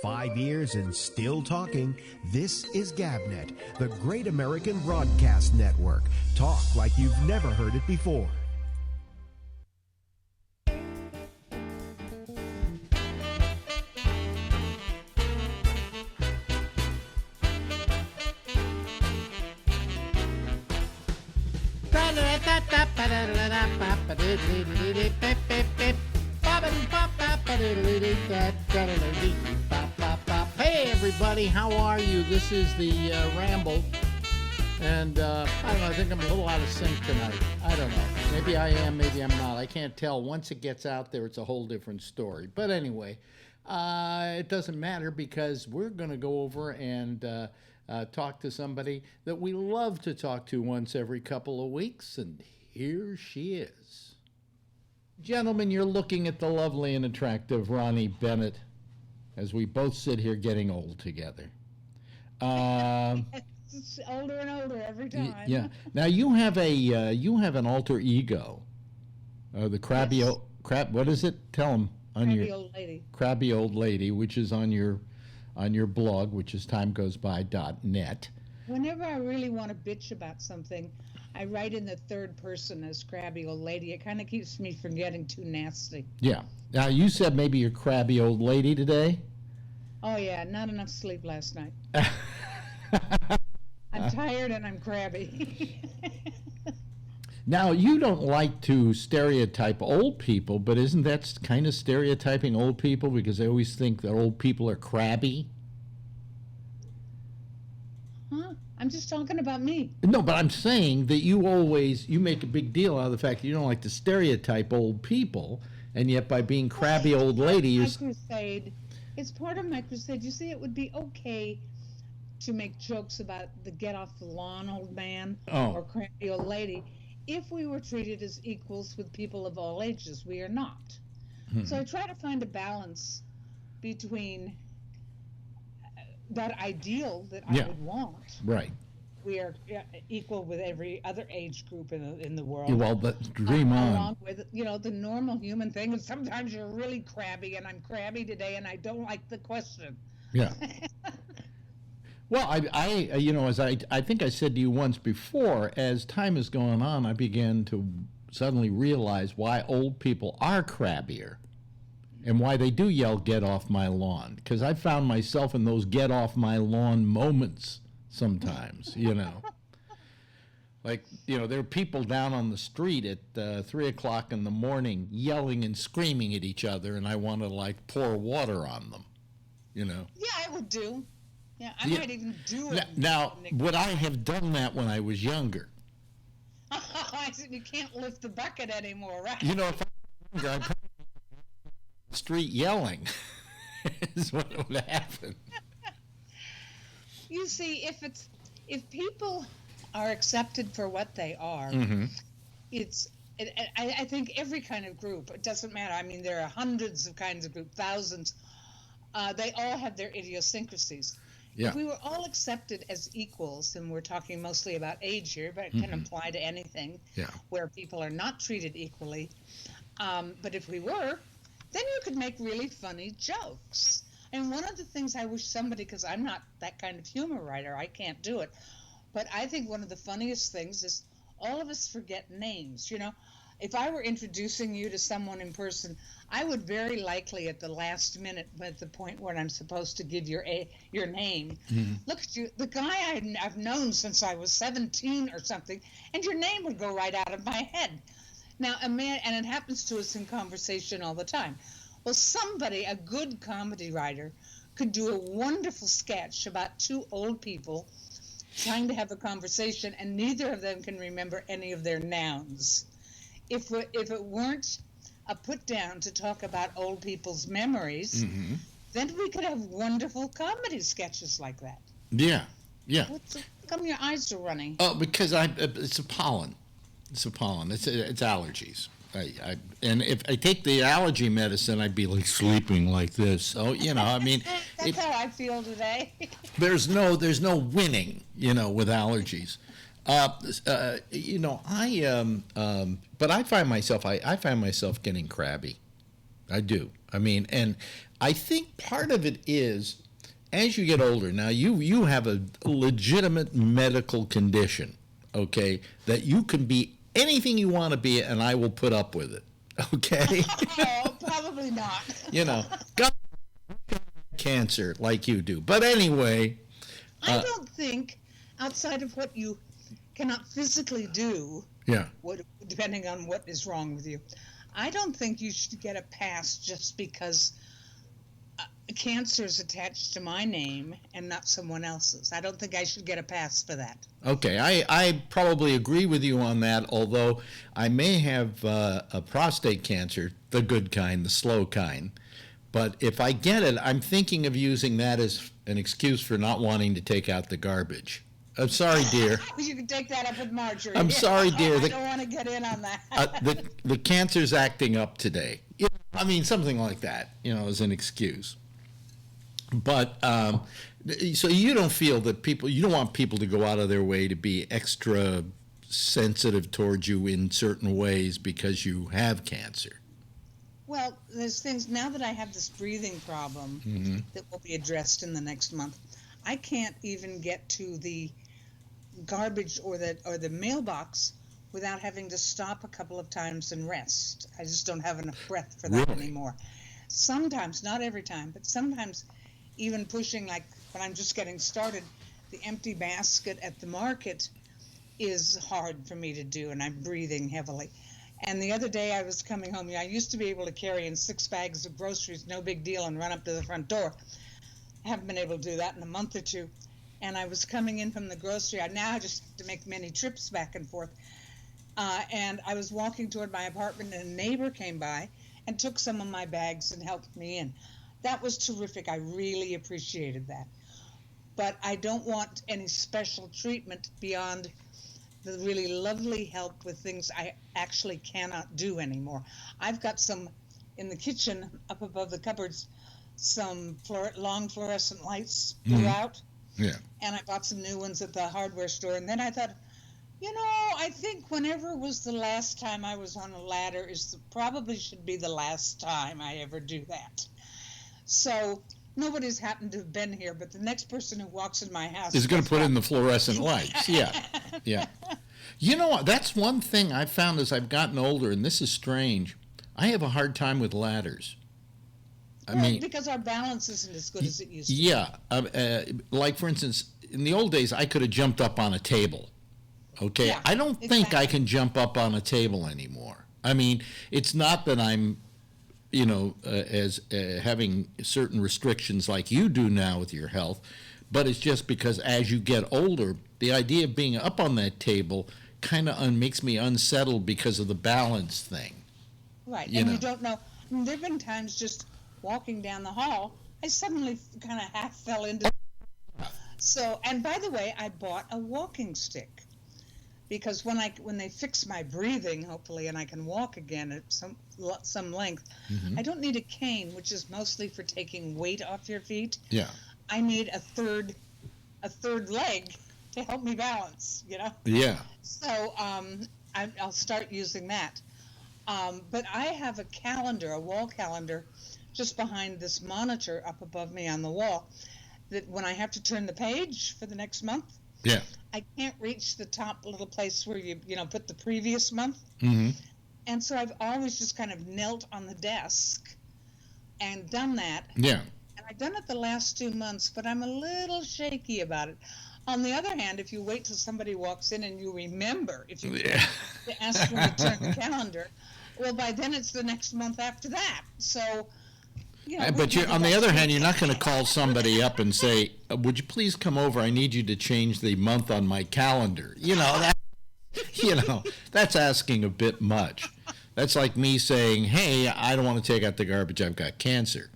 5 years and still talking. This is GabNet, the Great American Broadcast Network. Talk like you've never heard it before. Hey everybody, how are you? This is the Ramble, and I don't know, I think I'm a little out of sync tonight. I don't know. Maybe I am, maybe I'm not. I can't tell. Once it gets out there, it's a whole different story. But anyway, it doesn't matter because we're going to go over and talk to somebody that we love to talk to once every couple of weeks, and here she is. Gentlemen, you're looking at the lovely and attractive Ronnie Bennett as we both sit here getting old together. It's older and older every time. Yeah. Now you have an alter ego, the crabby Yes. What is it? Tell them on Crabby your old lady. crabby old lady, which is on your blog, which is timegoesby.net. Whenever I really want to bitch about something, I write in the third person as crabby old lady. It kind of keeps me from getting too nasty. Yeah. Now you said maybe you're crabby old lady today. Oh yeah, not enough sleep last night. I'm tired and I'm crabby. Now, you don't like to stereotype old people, but isn't that kind of stereotyping old people because they always think that old people are crabby? Huh? I'm just talking about me. No, but I'm saying that you make a big deal out of the fact that you don't like to stereotype old people, and yet by being crabby old lady, you're... It's part of my crusade. You see, it would be okay to make jokes about the get off the lawn old man or crabby old lady if we were treated as equals with people of all ages. We are not. Mm-hmm. So I try to find a balance between that ideal that I would want. Right. We are equal with every other age group in the world. Yeah, well, but dream on. Along with, the normal human thing. And sometimes you're really crabby, and I'm crabby today, and I don't like the question. Yeah. Well, as I think I said to you once before, as time is going on, I began to suddenly realize why old people are crabbier and why they do yell, "Get off my lawn." Because I found myself in those "get off my lawn" moments sometimes, Like, there are people down on the street at 3 o'clock in the morning yelling and screaming at each other, and I want to, pour water on them, Yeah, I would do. Yeah, I might even do it. Now, would I have done that when I was younger? I said, you can't lift the bucket anymore, right? If I was younger, I'd probably be on the street yelling is what would happen. You see, if people are accepted for what they are, mm-hmm. I think every kind of group, it doesn't matter. I mean, there are hundreds of kinds of groups, thousands. They all have their idiosyncrasies. Yeah. If we were all accepted as equals, and we're talking mostly about age here, but it can apply to anything where people are not treated equally. But if we were, then you could make really funny jokes. And one of the things I wish somebody, because I'm not that kind of humor writer, I can't do it, but I think one of the funniest things is all of us forget names. If I were introducing you to someone in person, I would very likely at the last minute, at the point when I'm supposed to give your name, look at you, the guy I've known since I was 17 or something, and your name would go right out of my head. Now, and it happens to us in conversation all the time. Well, somebody, a good comedy writer, could do a wonderful sketch about two old people trying to have a conversation, and neither of them can remember any of their nouns. If it weren't a put down to talk about old people's memories, then we could have wonderful comedy sketches like that. Yeah, yeah. How come your eyes are running? Oh, because it's a pollen. It's a pollen. It's allergies. And if I take the allergy medicine, I'd be like sleeping like this. So I mean, that's how I feel today. there's no winning, with allergies. But I find myself getting crabby. I do. I mean, and I think part of it is, as you get older, now you have a legitimate medical condition, okay, that you can be anything you want to be, and I will put up with it, okay? Oh, probably not. God, cancer like you do. But anyway. I don't think, outside of what you cannot physically do, depending on what is wrong with you, I don't think you should get a pass just because cancer is attached to my name and not someone else's. I don't think I should get a pass for that. Okay, I probably agree with you on that, although I may have a prostate cancer, the good kind, the slow kind. But if I get it, I'm thinking of using that as an excuse for not wanting to take out the garbage. I'm sorry, dear. You can take that up with Marjorie. I'm sorry, dear. I don't want to get in on that. The cancer's acting up today. I mean, something like that, as an excuse. But so you don't feel that you don't want people to go out of their way to be extra sensitive towards you in certain ways because you have cancer. Well, there's things, now that I have this breathing problem that will be addressed in the next month, I can't even get to the garbage or the mailbox without having to stop a couple of times and rest. I just don't have enough breath for that anymore. Sometimes, not every time, but sometimes even pushing, like when I'm just getting started, the empty basket at the market is hard for me to do, and I'm breathing heavily. And the other day I was coming home. I used to be able to carry in 6 bags of groceries, no big deal, and run up to the front door. I haven't been able to do that in a month or two. And I was coming in from the grocery. I now just have to make many trips back and forth. And I was walking toward my apartment, and a neighbor came by and took some of my bags and helped me in. That was terrific. I really appreciated that. But I don't want any special treatment beyond the really lovely help with things I actually cannot do anymore. I've got some in the kitchen up above the cupboards, some long fluorescent lights blew out. Yeah. And I bought some new ones at the hardware store. And then I thought, I think whenever was the last time I was on a ladder probably should be the last time I ever do that. So nobody's happened to have been here, but the next person who walks in my house is going to put in the fluorescent lights. Yeah. You know what? That's one thing I've found as I've gotten older, and this is strange. I have a hard time with ladders. I mean, because our balance isn't as good as it used to be. Yeah. Like, for instance, in the old days, I could have jumped up on a table. Okay? Yeah, I don't think I can jump up on a table anymore. I mean, it's not that I'm as having certain restrictions like you do now with your health, but it's just because as you get older, the idea of being up on that table kind of makes me unsettled because of the balance thing. Right, you don't know. I mean, there have been times just walking down the hall, I suddenly kind of half fell into. So, and by the way, I bought a walking stick. Because when they fix my breathing, hopefully, and I can walk again at some length, I don't need a cane, which is mostly for taking weight off your feet. Yeah. I need a third leg to help me balance. Yeah. So I'll start using that. But I have a calendar, a wall calendar, just behind this monitor up above me on the wall, that when I have to turn the page for the next month. Yeah. I can't reach the top little place where you put the previous month. Mm-hmm. And so I've always just kind of knelt on the desk and done that. Yeah. And I've done it the last 2 months, but I'm a little shaky about it. On the other hand, if you wait till somebody walks in and you remember, if you to ask them to turn the calendar, well, by then it's the next month after that. So... but on the other hand, you're not going to call somebody up and say, would you please come over? I need you to change the month on my calendar. That's asking a bit much. That's like me saying, hey, I don't want to take out the garbage. I've got cancer.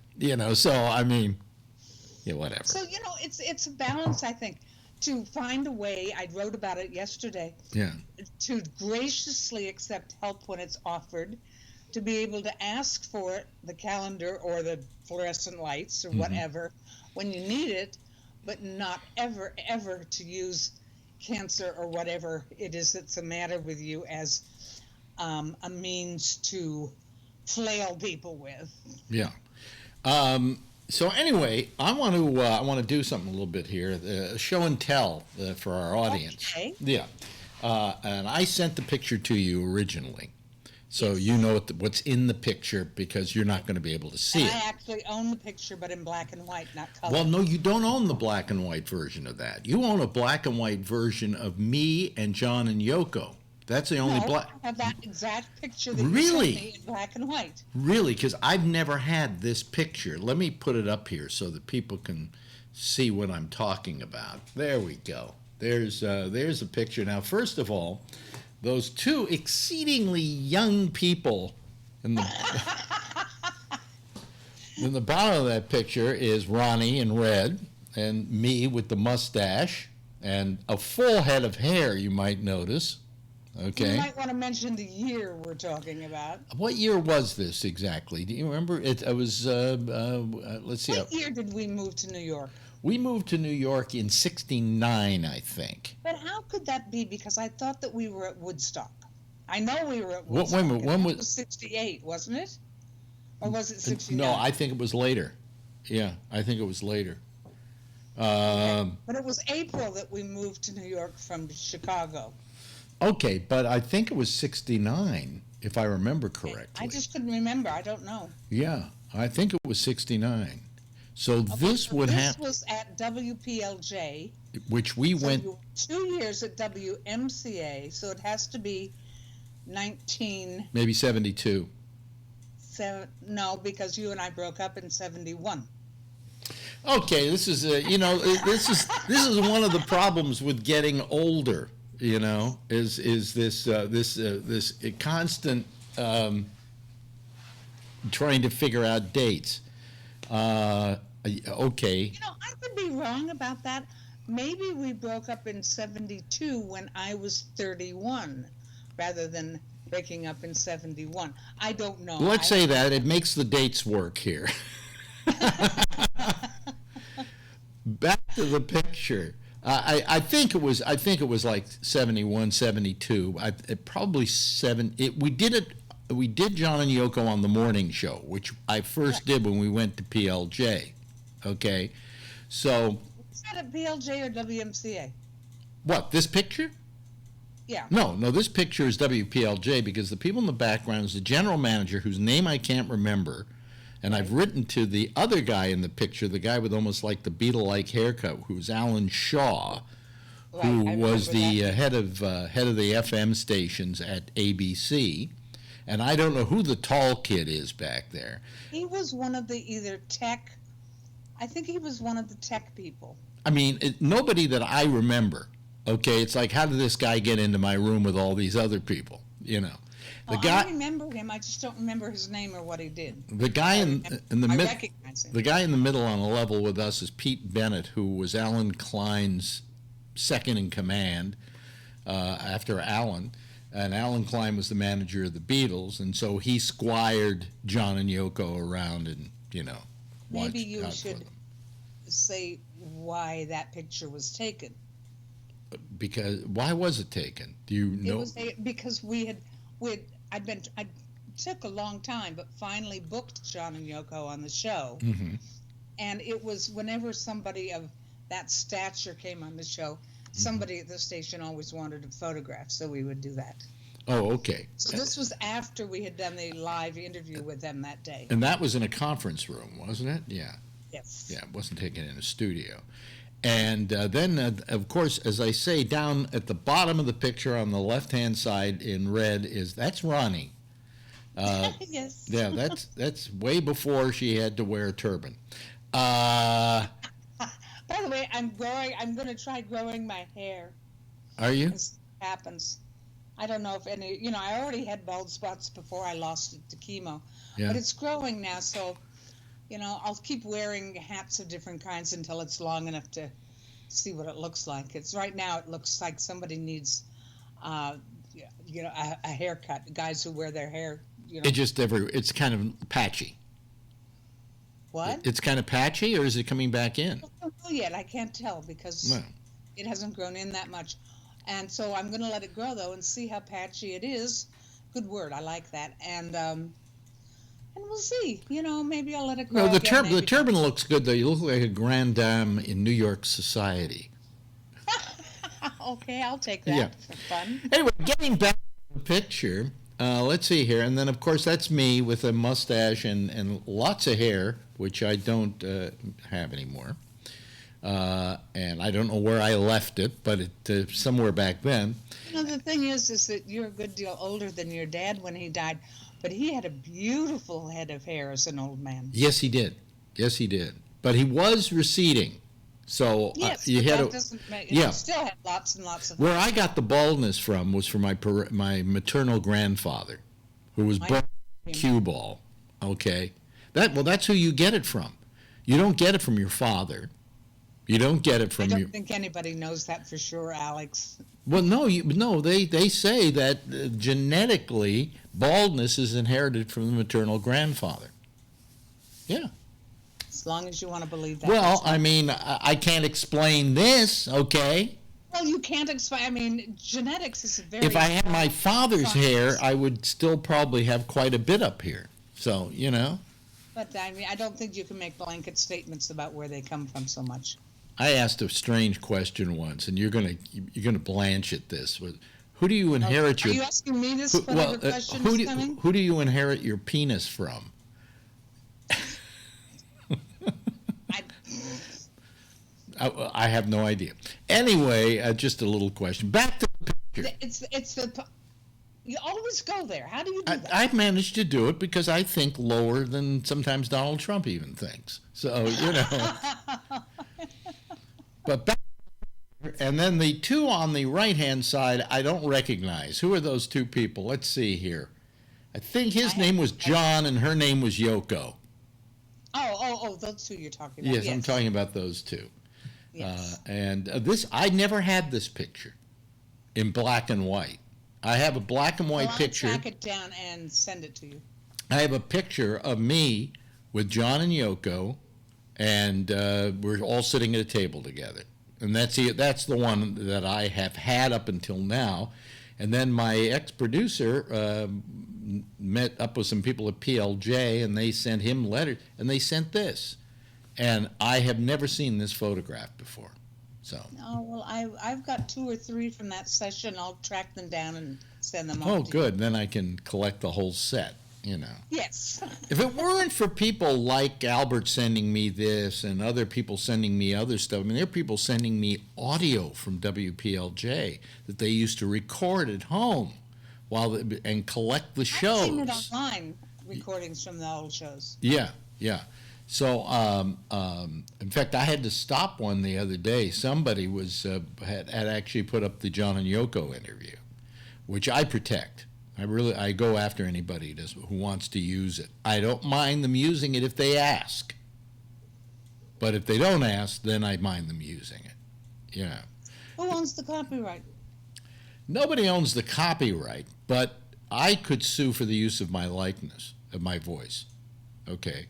So, I mean, whatever. So, it's a balance, I think, to find a way. I wrote about it yesterday. Yeah. To graciously accept help when it's offered, to be able to ask for it, the calendar or the fluorescent lights or whatever, when you need it, but not ever, ever to use cancer or whatever it is that's the matter with you as a means to flail people with. Yeah. So anyway, I want to do something a little bit here, show and tell for our audience. Okay. Yeah, and I sent the picture to you originally, so you know what's in the picture because you're not going to be able to see it. I actually own the picture, but in black and white, not color. Well, no, you don't own the black and white version of that. You own a black and white version of me and John and Yoko. That's the only black. I have that exact picture that Really? you sent me in black and white. Really? Because I've never had this picture. Let me put it up here so that people can see what I'm talking about. There we go. There's a picture. Now, first of all, those two exceedingly young people in the in the bottom of that picture is Ronnie in red and me with the mustache and a full head of hair, you might notice. Okay. You might want to mention the year we're talking about. What year was this exactly? Do you remember? It was, let's see. What year did we move to New York? We moved to New York in '69, I think. But how could that be? Because I thought that we were at Woodstock. I know we were at Woodstock. Wait a minute, when was 68, wasn't it? Or was it 69? No, I think it was later. Yeah, I think it was later. But it was April that we moved to New York from Chicago. Okay, but I think it was '69, if I remember correctly. I just couldn't remember. I don't know. Yeah, I think it was '69. So this would have. This was at WPLJ. Which we went. You were 2 years at WMCA, so it has to be 19. Maybe 72. No, because you and I broke up in 71. Okay, this is this is one of the problems with getting older. Is this constant trying to figure out dates. Okay. I could be wrong about that. Maybe we broke up in 72 when I was 31 rather than breaking up in 71. I don't know. Let's say that. It makes the dates work here. Back to the picture. I think it was like 71, 72. We did John and Yoko on the morning show, which I first did when we went to PLJ. Okay, so. Is that at PLJ or WMCA? What, this picture? Yeah. No, this picture is WPLJ because the people in the background is the general manager whose name I can't remember. And I've written to the other guy in the picture, the guy with almost like the Beatle-like haircut, who's Alan Shaw, who was the head of the FM stations at ABC. And I don't know who the tall kid is back there. He was one of the I think he was one of the tech people. I mean, nobody that I remember. Okay, it's like, how did this guy get into my room with all these other people? I remember him. I just don't remember his name or what he did. The guy in the middle. I recognize him. The guy in the middle on a level with us is Pete Bennett, who was Alan Klein's second in command after Alan. And Alan Klein was the manager of the Beatles, and so he squired John and Yoko around and, Maybe you should say why that picture was taken. Because why was it taken? Do you know? It was because I took a long time, but finally booked John and Yoko on the show. Mm-hmm. And it was whenever somebody of that stature came on the show, somebody at the station always wanted a photograph, so we would do that. Oh, okay. So this was after we had done the live interview with them that day. And that was in a conference room, wasn't it? Yeah. Yes. Yeah, it wasn't taken in a studio. And then, of course, as I say, down at the bottom of the picture on the left-hand side in red that's Ronnie. Yes. Yeah, that's way before she had to wear a turban. By the way, I'm going to try growing my hair. Are you? This happens. I don't know if any, I already had bald spots before I lost it to chemo. Yeah. But it's growing now, so, I'll keep wearing hats of different kinds until it's long enough to see what it looks like. Right now it looks like somebody needs, a haircut. Guys who wear their hair, It's kind of patchy. What? It's kind of patchy, or is it coming back in? I don't know yet. I can't tell because it hasn't grown in that much. And so I'm going to let it grow, though, and see how patchy it is. Good word. I like that. And And we'll see. Maybe I'll let it grow. No, the turban looks good, though. You look like a grande dame in New York society. Okay, I'll take that for fun. Anyway, getting back to the picture, let's see here. And then, of course, that's me with a mustache and lots of hair, which I don't have anymore. And I don't know where I left it, but somewhere back then. The thing is that you're a good deal older than your dad when he died, but he had a beautiful head of hair as an old man. Yes, he did. But he was receding. So yes, you had you still had lots and lots of. Where I got the baldness from was from my maternal grandfather, who was born cue ball. Okay, that's who you get it from. You don't get it from your father. You don't get it from I don't think anybody knows that for sure, Alex. Well, no. They say that genetically baldness is inherited from the maternal grandfather. Yeah. As long as you want to believe that. Well, I mean, I can't explain this, okay? Well, you can't explain. I mean, genetics is a very. If I had my father's hair, I would still probably have quite a bit up here. So, But I mean, I don't think you can make blanket statements about where they come from so much. I asked a strange question once, and you're gonna blanch at this. Who do you inherit Are you asking me this? Question is coming? Who do you inherit your penis from? I have no idea. Anyway, just a little question. Back to the picture. You always go there. How do you do that? I've managed to do it because I think lower than sometimes Donald Trump even thinks. So, But back, and then the two on the right-hand side, I don't recognize. Who are those two people? Let's see here. I think his name was John and her name was Yoko. Oh, those two you're talking about. Yes, I'm talking about those two. Yes. I never had this picture in black and white. I have a black and white picture. I'll track it down and send it to you. I have a picture of me with John and Yoko, and we're all sitting at a table together. And that's the one that I have had up until now. And then my ex-producer met up with some people at PLJ, and they sent him letters, and they sent this. And I have never seen this photograph before. So. Oh, well, I've got 2 or 3 from that session. I'll track them down and send them Oh, good. Then I can collect the whole set, Yes. If it weren't for people like Albert sending me this and other people sending me other stuff, I mean, there are people sending me audio from WPLJ that they used to record at home and collect the shows. I've seen it online, recordings from the old shows. Yeah. So, in fact, I had to stop one the other day. Somebody had actually put up the John and Yoko interview, which I protect. I go after anybody who wants to use it. I don't mind them using it if they ask. But if they don't ask, then I mind them using it. Yeah. Who owns the copyright? Nobody owns the copyright, but I could sue for the use of my likeness, of my voice. Okay.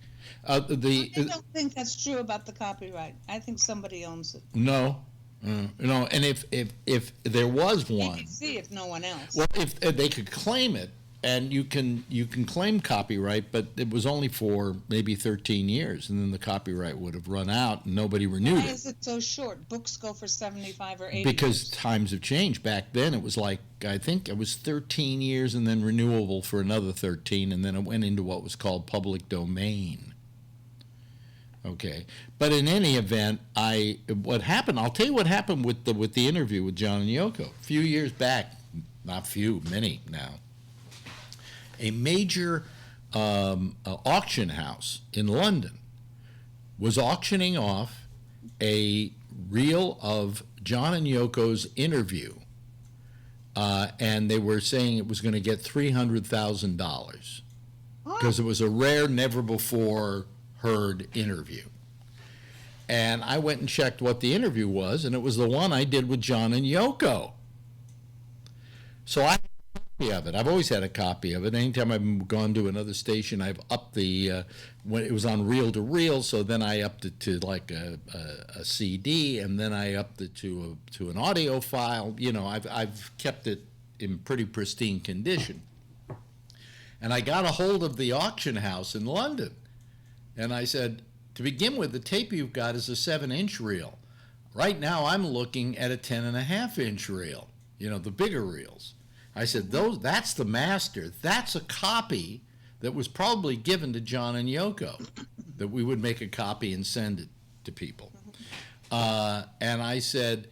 I don't think that's true about the copyright. I think somebody owns it. No. And if there was one, you can see if no one else. Well, if they could claim it, and you can claim copyright, but it was only for maybe 13 years, and then the copyright would have run out, and nobody renewed it. Why is it so short? Books go for 75 or 80 because years. Times have changed. Back then, it was like, I think it was 13 years, and then renewable for another 13, and then it went into what was called public domain. Okay, but in any event, what happened? I'll tell you what happened with the interview with John and Yoko a few years back. Not few, many now. A major auction house in London was auctioning off a reel of John and Yoko's interview, and they were saying it was going to get $300,000 because it was a rare, never before heard interview. And I went and checked what the interview was, and it was the one I did with John and Yoko. So I have a copy of it. I've always had a copy of it. Anytime I've gone to another station, I've upped when it was on reel to reel, so then I upped it to like a CD, and then I upped it to an audio file. I've kept it in pretty pristine condition. And I got a hold of the auction house in London. And I said, to begin with, the tape you've got is a 7-inch reel. Right now I'm looking at a 10.5-inch reel, the bigger reels. I said, that's the master. That's a copy that was probably given to John and Yoko, that we would make a copy and send it to people. And I said,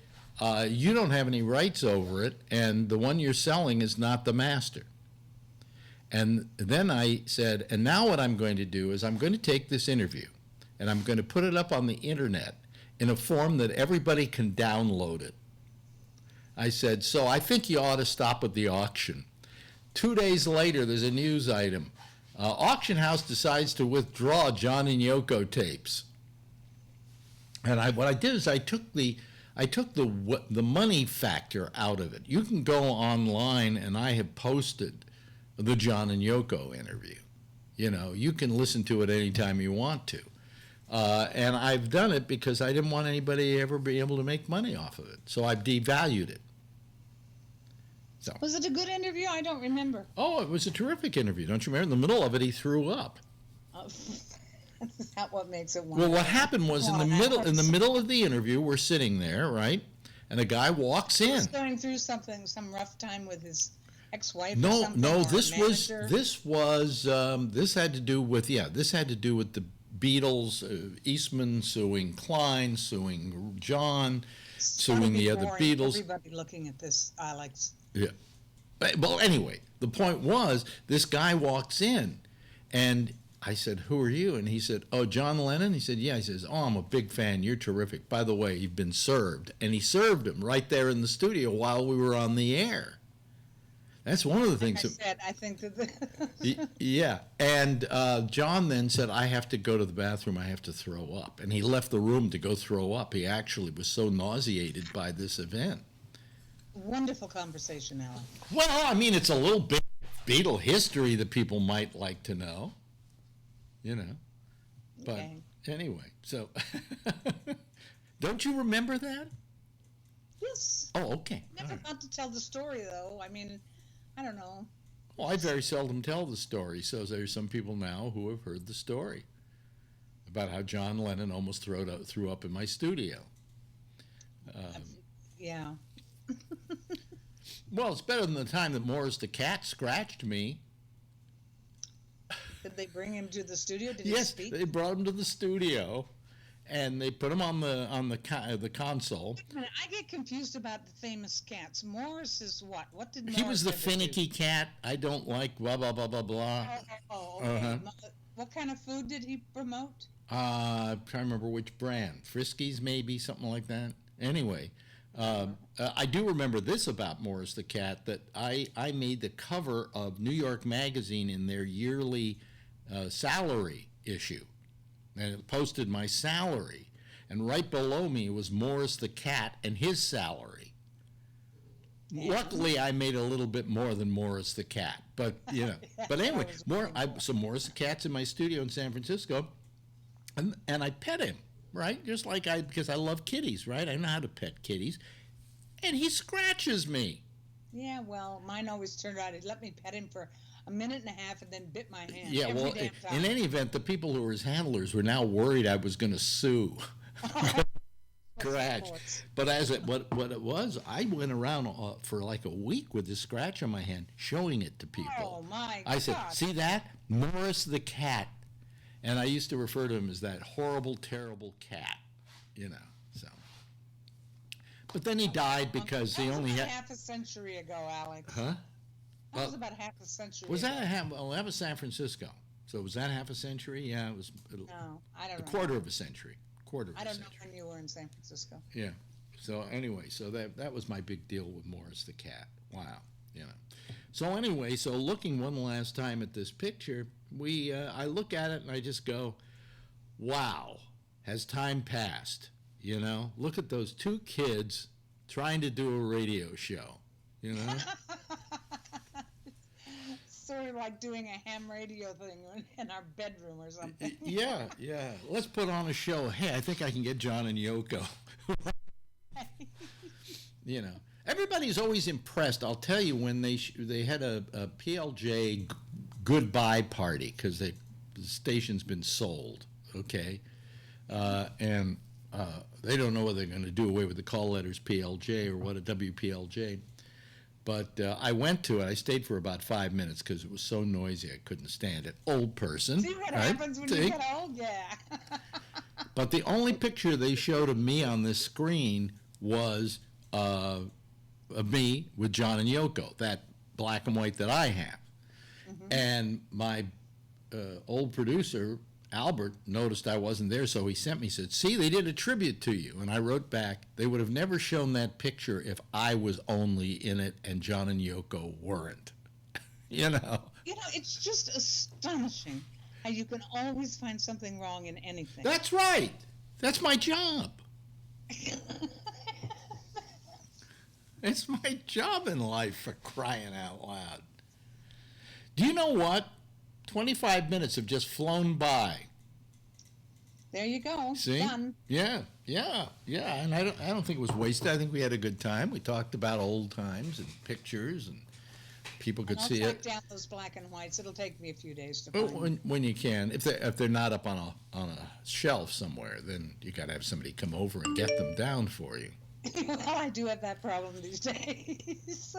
you don't have any rights over it, and the one you're selling is not the master. And then I said, and now what I'm going to do is I'm going to take this interview, and I'm going to put it up on the internet in a form that everybody can download it. I said, so I think you ought to stop with the auction. 2 days later, there's a news item. Auction house decides to withdraw John and Yoko tapes. And what I did is I took the money factor out of it. You can go online, and I have posted the John and Yoko interview. You can listen to it anytime you want to. And I've done it because I didn't want anybody to ever be able to make money off of it. So I've devalued it. So. Was it a good interview? I don't remember. Oh, it was a terrific interview. Don't you remember? In the middle of it, he threw up. That's not what makes it wonderful. Well, what happened was in the middle of the interview, we're sitting there, right? And a guy walks in. He's going through some rough time with his ex-wife. No, this had to do with the Beatles, Eastman suing Klein, suing John, suing the other Beatles. Everybody looking at this, Alex. Yeah. Well, anyway, the point was, this guy walks in, and I said, who are you? And he said, oh, John Lennon? He said, yeah. He says, oh, I'm a big fan. You're terrific. By the way, you've been served. And he served him right there in the studio while we were on the air. That's one of the things. I think that. Yeah. And John then said, I have to go to the bathroom. I have to throw up. And he left the room to go throw up. He actually was so nauseated by this event. Wonderful conversation, Alan. Well, I mean, it's a little bit Beatle history that people might like to know. But okay. Anyway, so don't you remember that? Yes. Oh, okay. Never got to tell the story, though. I mean, I don't know. Well, I very seldom tell the story, so there's some people now who have heard the story about how John Lennon almost threw up in my studio. Yeah. Well, it's better than the time that Morris the cat scratched me. Did they bring him to the studio? Did yes, he speak? They brought him to the studio, and they put him on the console. Wait a minute, I get confused about the famous cats. Morris is what? What did Morris He was the ever finicky do? cat. I don't like blah blah blah blah blah. Oh, okay. Uh-huh. What kind of food did he promote? I'm trying to remember which brand. Friskies, maybe, something like that. Anyway, I do remember this about Morris the cat, that I made the cover of New York Magazine in their yearly salary issue, and it posted my salary, and right below me was Morris the cat and his salary. Yeah. Luckily, I made a little bit more than Morris the cat, but But anyway, so Morris the cat's in my studio in San Francisco, and I pet him, right? Just like because I love kitties, right? I know how to pet kitties, and he scratches me. Yeah, well, mine always turned out. He'd let me pet him for a minute and a half and then bit my hand. Yeah, well, in any event, the people who were his handlers were now worried I was going to sue. Scratch. But what it was, I went around for like a week with this scratch on my hand, showing it to people. Oh, my God. I said, see that? Morris the cat. And I used to refer to him as that horrible, terrible cat, so. But then he died because he only had... half a century ago, Alex. Huh? That was about half a century was ago. That was San Francisco. So was that half a century? Yeah, it was no, I don't know. A quarter of a century. I don't know when you were in San Francisco. Yeah. So anyway, so that was my big deal with Morris the cat. Wow. So anyway, so looking one last time at this picture, I look at it and I just go, wow, has time passed? Look at those two kids trying to do a radio show, Sort of like doing a ham radio thing in our bedroom or something. Yeah. Let's put on a show. Hey, I think I can get John and Yoko. Everybody's always impressed. I'll tell you, when they had a PLJ goodbye party because the station's been sold, okay? And they don't know whether they're going to do away with the call letters PLJ or what a WPLJ. But I went to it. I stayed for about 5 minutes because it was so noisy I couldn't stand it. Old person. See what happens when you get old? Yeah. But the only picture they showed of me on this screen was of me with John and Yoko, that black and white that I have. Mm-hmm. And my old producer, Albert, noticed I wasn't there, so he sent me, said, see, they did a tribute to you. And I wrote back, they would have never shown that picture if I was only in it and John and Yoko weren't. You know, it's just astonishing how you can always find something wrong in anything. That's right. That's my job. It's my job in life, for crying out loud. Do you know what? 25 minutes have just flown by. There you go. See? Done. Yeah. And I don't think it was wasted. I think we had a good time. We talked about old times and pictures, and people could see it. I'll track down those black and whites. It'll take me a few days to find. When you can, if they're not up on a shelf somewhere, then you got to have somebody come over and get them down for you. Well, I do have that problem these days.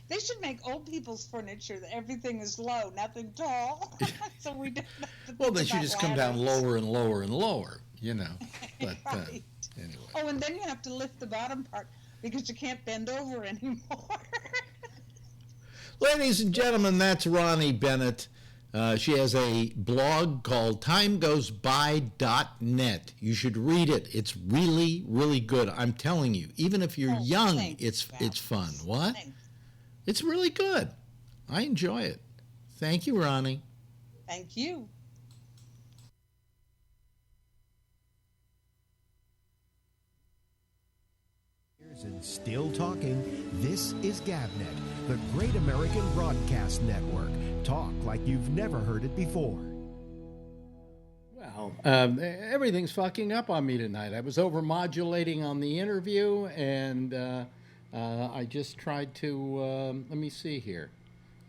They should make old people's furniture that everything is low, nothing tall. So we don't have to well, they should just come down lower and lower and lower, you know. But right. Anyway. Oh, and then you have to lift the bottom part because you can't bend over anymore. Ladies and gentlemen, that's Ronnie Bennett. She has a blog called timegoesby.net. You should read it. It's really, really good. I'm telling you, even if you're young, it's fun. What? Thanks. It's really good. I enjoy it. Thank you, Ronnie. Thank you. And still talking, this is GabNet, the Great American Broadcast Network. Talk like you've never heard it before. Well, everything's fucking up on me tonight. I was over-modulating on the interview, and I just tried to, let me see here.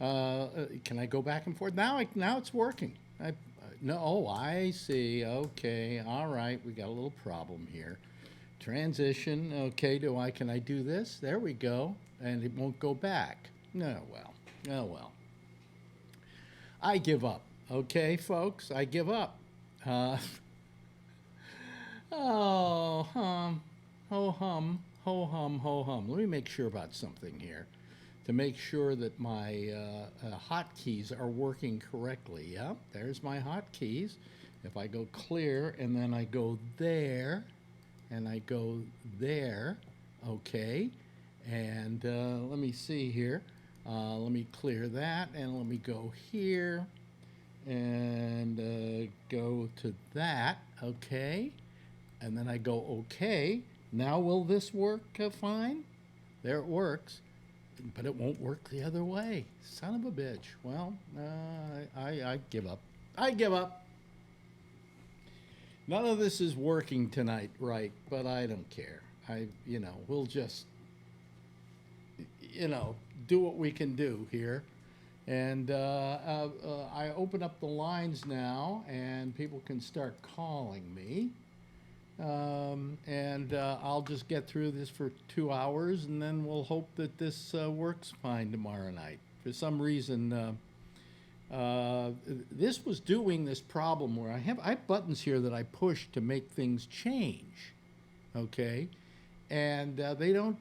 Can I go back and forth? Now it's working. I see. Okay, all right, we got a little problem here. Transition, okay, can I do this? There we go. And it won't go back. Oh well. I give up. Okay, folks, I give up. Ho hum. Let me make sure about something here. To make sure that my hotkeys are working correctly. Yep, there's my hotkeys. If I go clear and then I go there, and I go there, okay, and let me see here. Let me clear that, and let me go here, and go to that, okay, and then I go okay. Now will this work fine? There it works, but it won't work the other way. Son of a bitch. Well, I give up. I give up. None of this is working tonight, right? But I don't care. We'll just, do what we can do here. And I open up the lines now, and people can start calling me. And I'll just get through this for 2 hours, and then we'll hope that this works fine tomorrow night. For some reason, this was doing this problem where I have buttons here that I push to make things change, okay, and they don't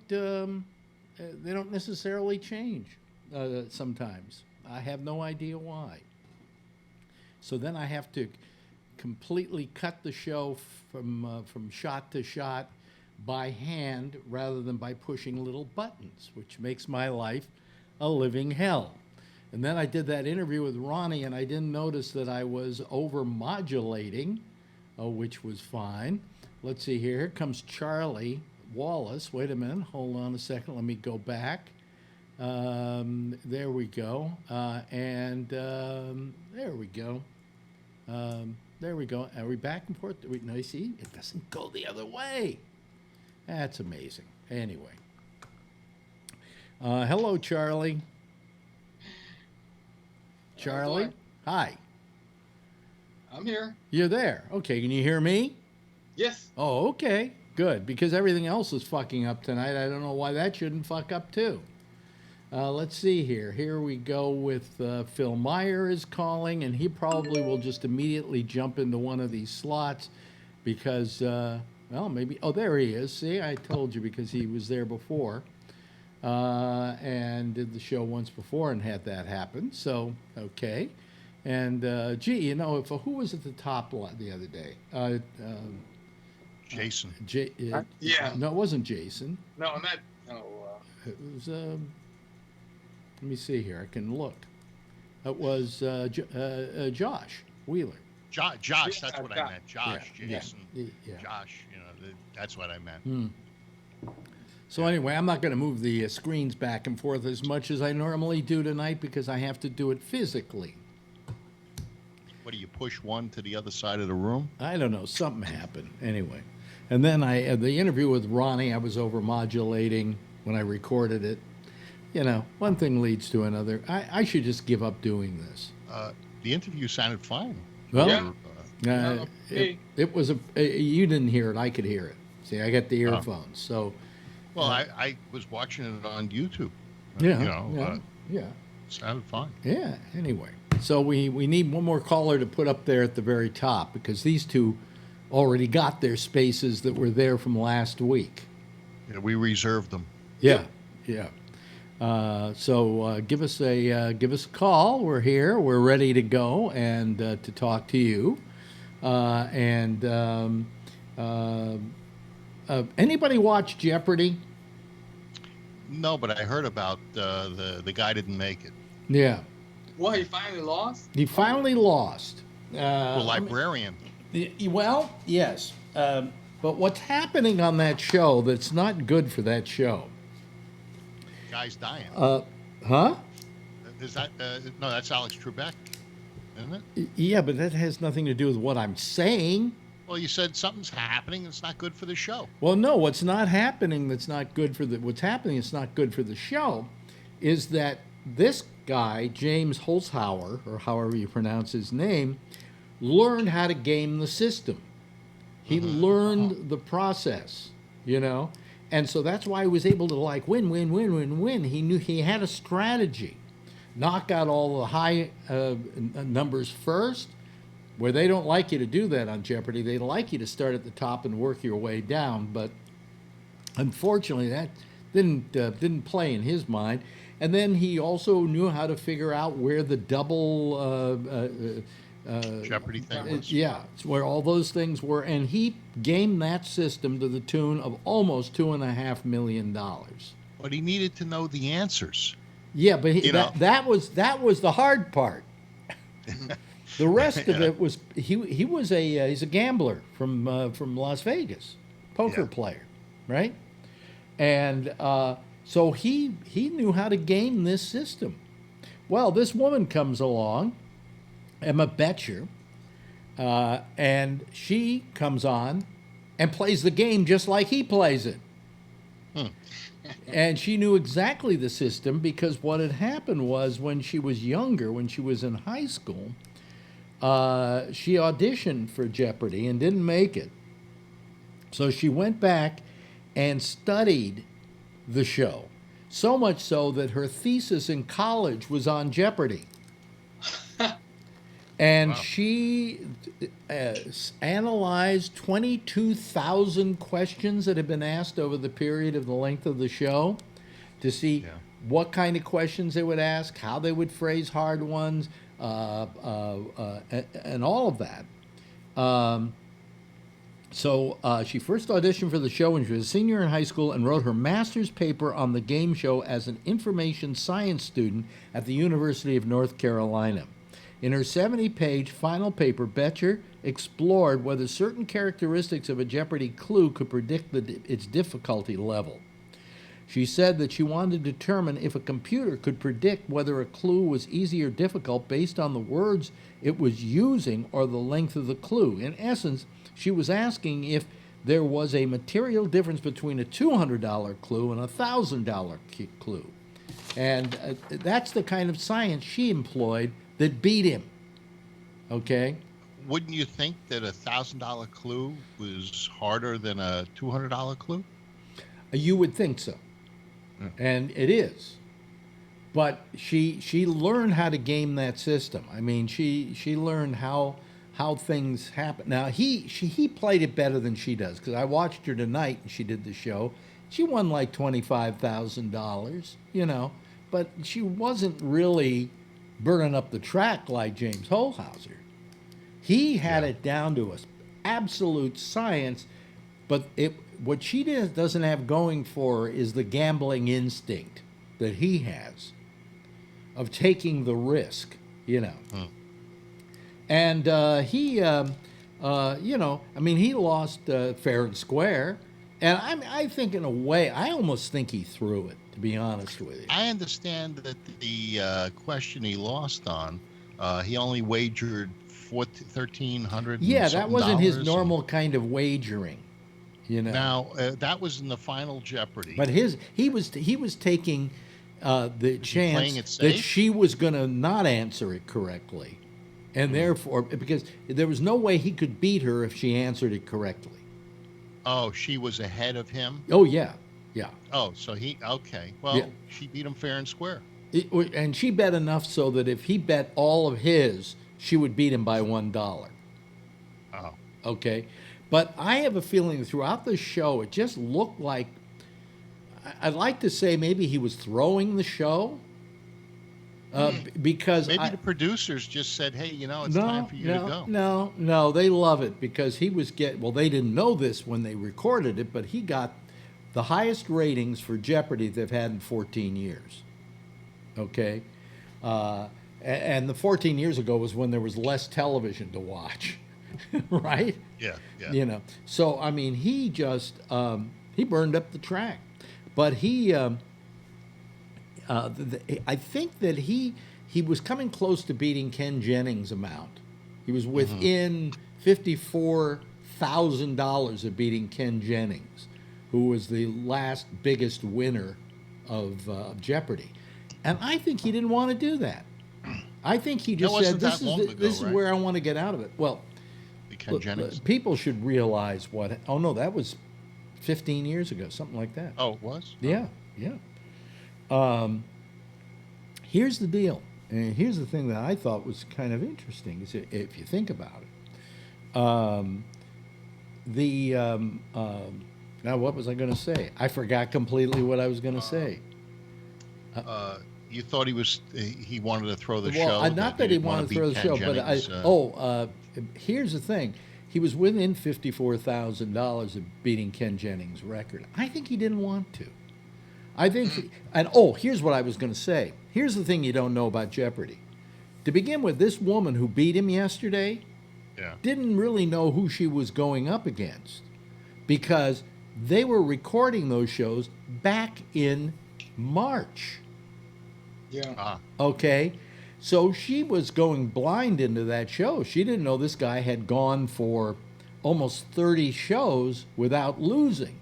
necessarily change sometimes. I have no idea why. So then I have to completely cut the show from shot to shot by hand rather than by pushing little buttons, which makes my life a living hell. And then I did that interview with Ronnie, and I didn't notice that I was over-modulating, which was fine. Let's see here. Here comes Charlie Wallace. Wait a minute. Hold on a second. Let me go back. There we go. There we go. There we go. Are we back and forth? No, you see? It doesn't go the other way. That's amazing. Anyway. Hello, Charlie. Charlie. Hi. I'm here. You're there. Okay, can you hear me? Yes. Oh, okay. Good, because everything else is fucking up tonight. I don't know why that shouldn't fuck up too. Let's see here. Here we go with Phil Meyer is calling, and he probably will just immediately jump into one of these slots because, well, maybe. Oh, there he is. See, I told you because he was there before and did the show once before and had that happen. So, okay. And, gee, you know, who was at the top the other day? Jason. Yeah. No, it wasn't Jason. No, I'm not. No. It was, let me see here. I can look. It was Josh Wheeler. Josh, that's what I meant. Josh, Yeah. Jason, Yeah. Josh, that's what I meant. So anyway, I'm not going to move the screens back and forth as much as I normally do tonight because I have to do it physically. What do you push one to the other side of the room? I don't know. Something happened. Anyway. And then the interview with Ronnie, I was over modulating when I recorded it. You know, one thing leads to another. I should just give up doing this. The interview sounded fine. Well, Yeah. it was you didn't hear it. I could hear it. See, I got the earphones. So, Well, I was watching it on YouTube. yeah. It sounded fine. Yeah, anyway. So we need one more caller to put up there at the very top because these two already got their spaces that were there from last week. Yeah, we reserved them. Yeah. So give us a call. We're here. We're ready to go and to talk to you. Anybody watch Jeopardy? No, but I heard about the guy didn't make it. Yeah. Well, he finally lost? He finally lost. The librarian. Well, yes. But what's happening on that show that's not good for that show? Guy's dying. Huh? Is that no? That's Alex Trebek, isn't it? Yeah, but that has nothing to do with what I'm saying. Well, you said something's happening that's not good for the show. Well, no, what's not happening that's not good for what's happening that's not good for the show is that this guy, James Holzhauer, or however you pronounce his name, learned how to game the system. He learned the process, you know? And so that's why he was able to like win. He knew he had a strategy. Knock out all the high numbers first, where they don't like you to do that on Jeopardy. They like you to start at the top and work your way down. But unfortunately, that didn't play in his mind. And then he also knew how to figure out where the double Jeopardy thing was. yeah, it's where all those things were, and he gamed that system to the tune of almost $2.5 million. But he needed to know the answers. Yeah, but that was the hard part. The rest of it was he's a gambler from Las Vegas, poker player, right? And so he knew how to game this system. Well, this woman comes along, Emma Betcher, and she comes on and plays the game just like he plays it. And she knew exactly the system because what had happened was when she was younger, when she was in high school, she auditioned for Jeopardy and didn't make it. So she went back and studied the show, so much so that her thesis in college was on Jeopardy. And she analyzed 22,000 questions that had been asked over the period of the length of the show to see what kind of questions they would ask, how they would phrase hard ones, and all of that. So she first auditioned for the show when she was a senior in high school and wrote her master's paper on the game show as an information science student at the University of North Carolina. In her 70-page final paper, Betcher explored whether certain characteristics of a Jeopardy clue could predict its difficulty level. She said that she wanted to determine if a computer could predict whether a clue was easy or difficult based on the words it was using or the length of the clue. In essence, she was asking if there was a material difference between a $200 clue and a $1,000 clue. And that's the kind of science she employed that beat him. Okay? Wouldn't you think that $1,000 clue was harder than a $200 clue? You would think so. Yeah. And it is. But she learned how to game that system. I mean, she learned how things happen. Now he played it better than she does, because I watched her tonight and she did the show. She won like $25,000, you know, but she wasn't really burning up the track like James Holhauser. He had it down to an absolute science, but what she doesn't have going for her is the gambling instinct that he has of taking the risk, you know. And he, you know, I mean, he lost fair and square. And I think in a way, I almost think he threw it, to be honest with you. I understand that the question he lost on, he only wagered $1,300. Yeah, that wasn't his normal kind of wagering, you know. Now that was in the final Jeopardy. But he was taking the chance that safe? she was going to not answer it correctly, and therefore, because there was no way he could beat her if she answered it correctly. Oh, she was ahead of him? Oh, yeah. Yeah. Oh, so okay. Well, she beat him fair and square. And she bet enough so that if he bet all of his, she would beat him by $1. Oh. Okay. But I have a feeling throughout the show, it just looked like, I'd like to say maybe he was throwing the show. Because maybe the producers just said, "Hey, you know, it's time for you to go." No, they love it because he was well, they didn't know this when they recorded it, but he got the highest ratings for Jeopardy they've had in 14 years. Okay, and the 14 years ago was when there was less television to watch, right? Yeah. You know, so I mean, he just he burned up the track, but he. I think that he was coming close to beating Ken Jennings' amount. He was within $54,000 of beating Ken Jennings, who was the last biggest winner of Jeopardy. And I think he didn't want to do that. I think he just said, "This is where I want to get out of it." Well, Ken Jennings. People should realize what. Oh no, that was 15 years ago, something like that. Oh, it was? Yeah. Here's the deal, and here's the thing that I thought was kind of interesting, is if you think about it. Now, what was I going to say? I forgot completely what I was going to say. You thought he wanted to throw the show? Well, not that he wanted to throw the show, but here's the thing. He was within $54,000 of beating Ken Jennings' record. I think he didn't want to. I think, here's what I was going to say. Here's the thing you don't know about Jeopardy. To begin with, this woman who beat him yesterday didn't really know who she was going up against, because they were recording those shows back in March. Yeah. Okay? So she was going blind into that show. She didn't know this guy had gone for almost 30 shows without losing.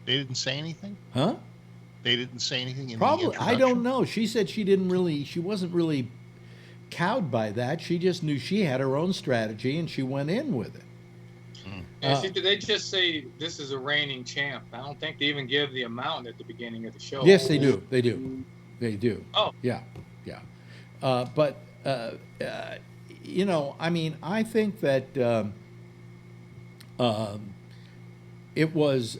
They didn't say anything? Huh? They didn't say anything in Probably, the introduction? I don't know. She said she wasn't really cowed by that. She just knew she had her own strategy and she went in with it. They just say this is a reigning champ. I don't think they even give the amount at the beginning of the show. Yes, they do. They do. They do. Oh. Yeah. But you know, I mean, I think that it was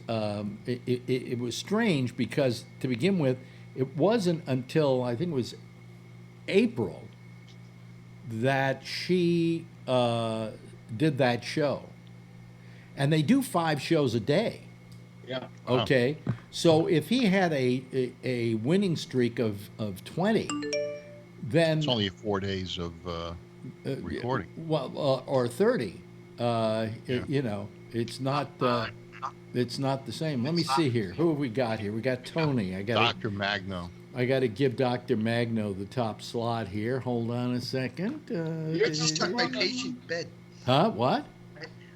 strange because, to begin with, it wasn't until I think it was April that she did that show, and they do 5 shows a day. Yeah. Okay. So if he had a winning streak of 20, then it's only 4 days of recording. Well, or 30. You know, it's not the same. Let me see here. Who have we got here? We got Tony. Dr. Magno. I got to give Dr. Magno the top slot here. Hold on a second. You just tucked my patient bed. Huh? What?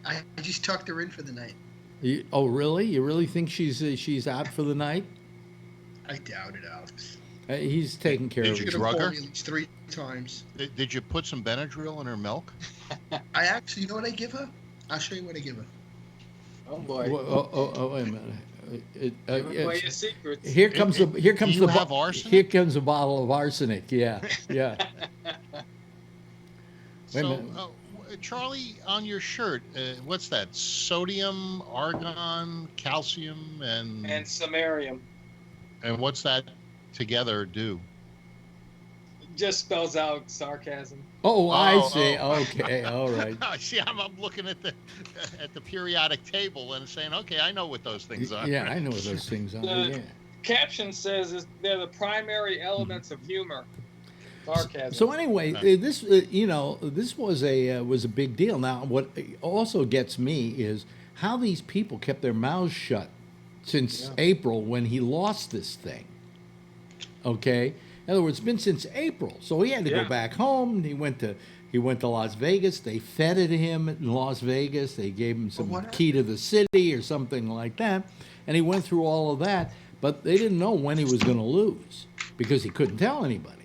I just tucked her in for the night. Oh, really? You really think she's out for the night? I doubt it, Alex. He's taking care of you her. drug her? At least 3 times. Did you put some Benadryl in her milk? I actually, you know what I give her? I'll show you what I give her. Oh boy. Wait a minute. Give away your secrets. Here comes Do you have arsenic? Here comes a bottle of arsenic. Yeah, yeah. Wait a minute. Charlie, on your shirt, what's that? Sodium, argon, calcium, and samarium. And what's that together do? Just spells out sarcasm. Oh, I see. Okay, all right. See, I'm looking at the periodic table and saying, okay, I know what those things are. Yeah, I know what those things are. Yeah. Caption says they're the primary elements of humor. Sarcasm. So anyway, this this was a big deal. Now, what also gets me is how these people kept their mouths shut since April when he lost this thing. Okay. In other words, it's been since April, so he had to go back home. He went to Las Vegas. They feted him in Las Vegas. They gave him some key to the city or something like that, and he went through all of that. But they didn't know when he was going to lose because he couldn't tell anybody.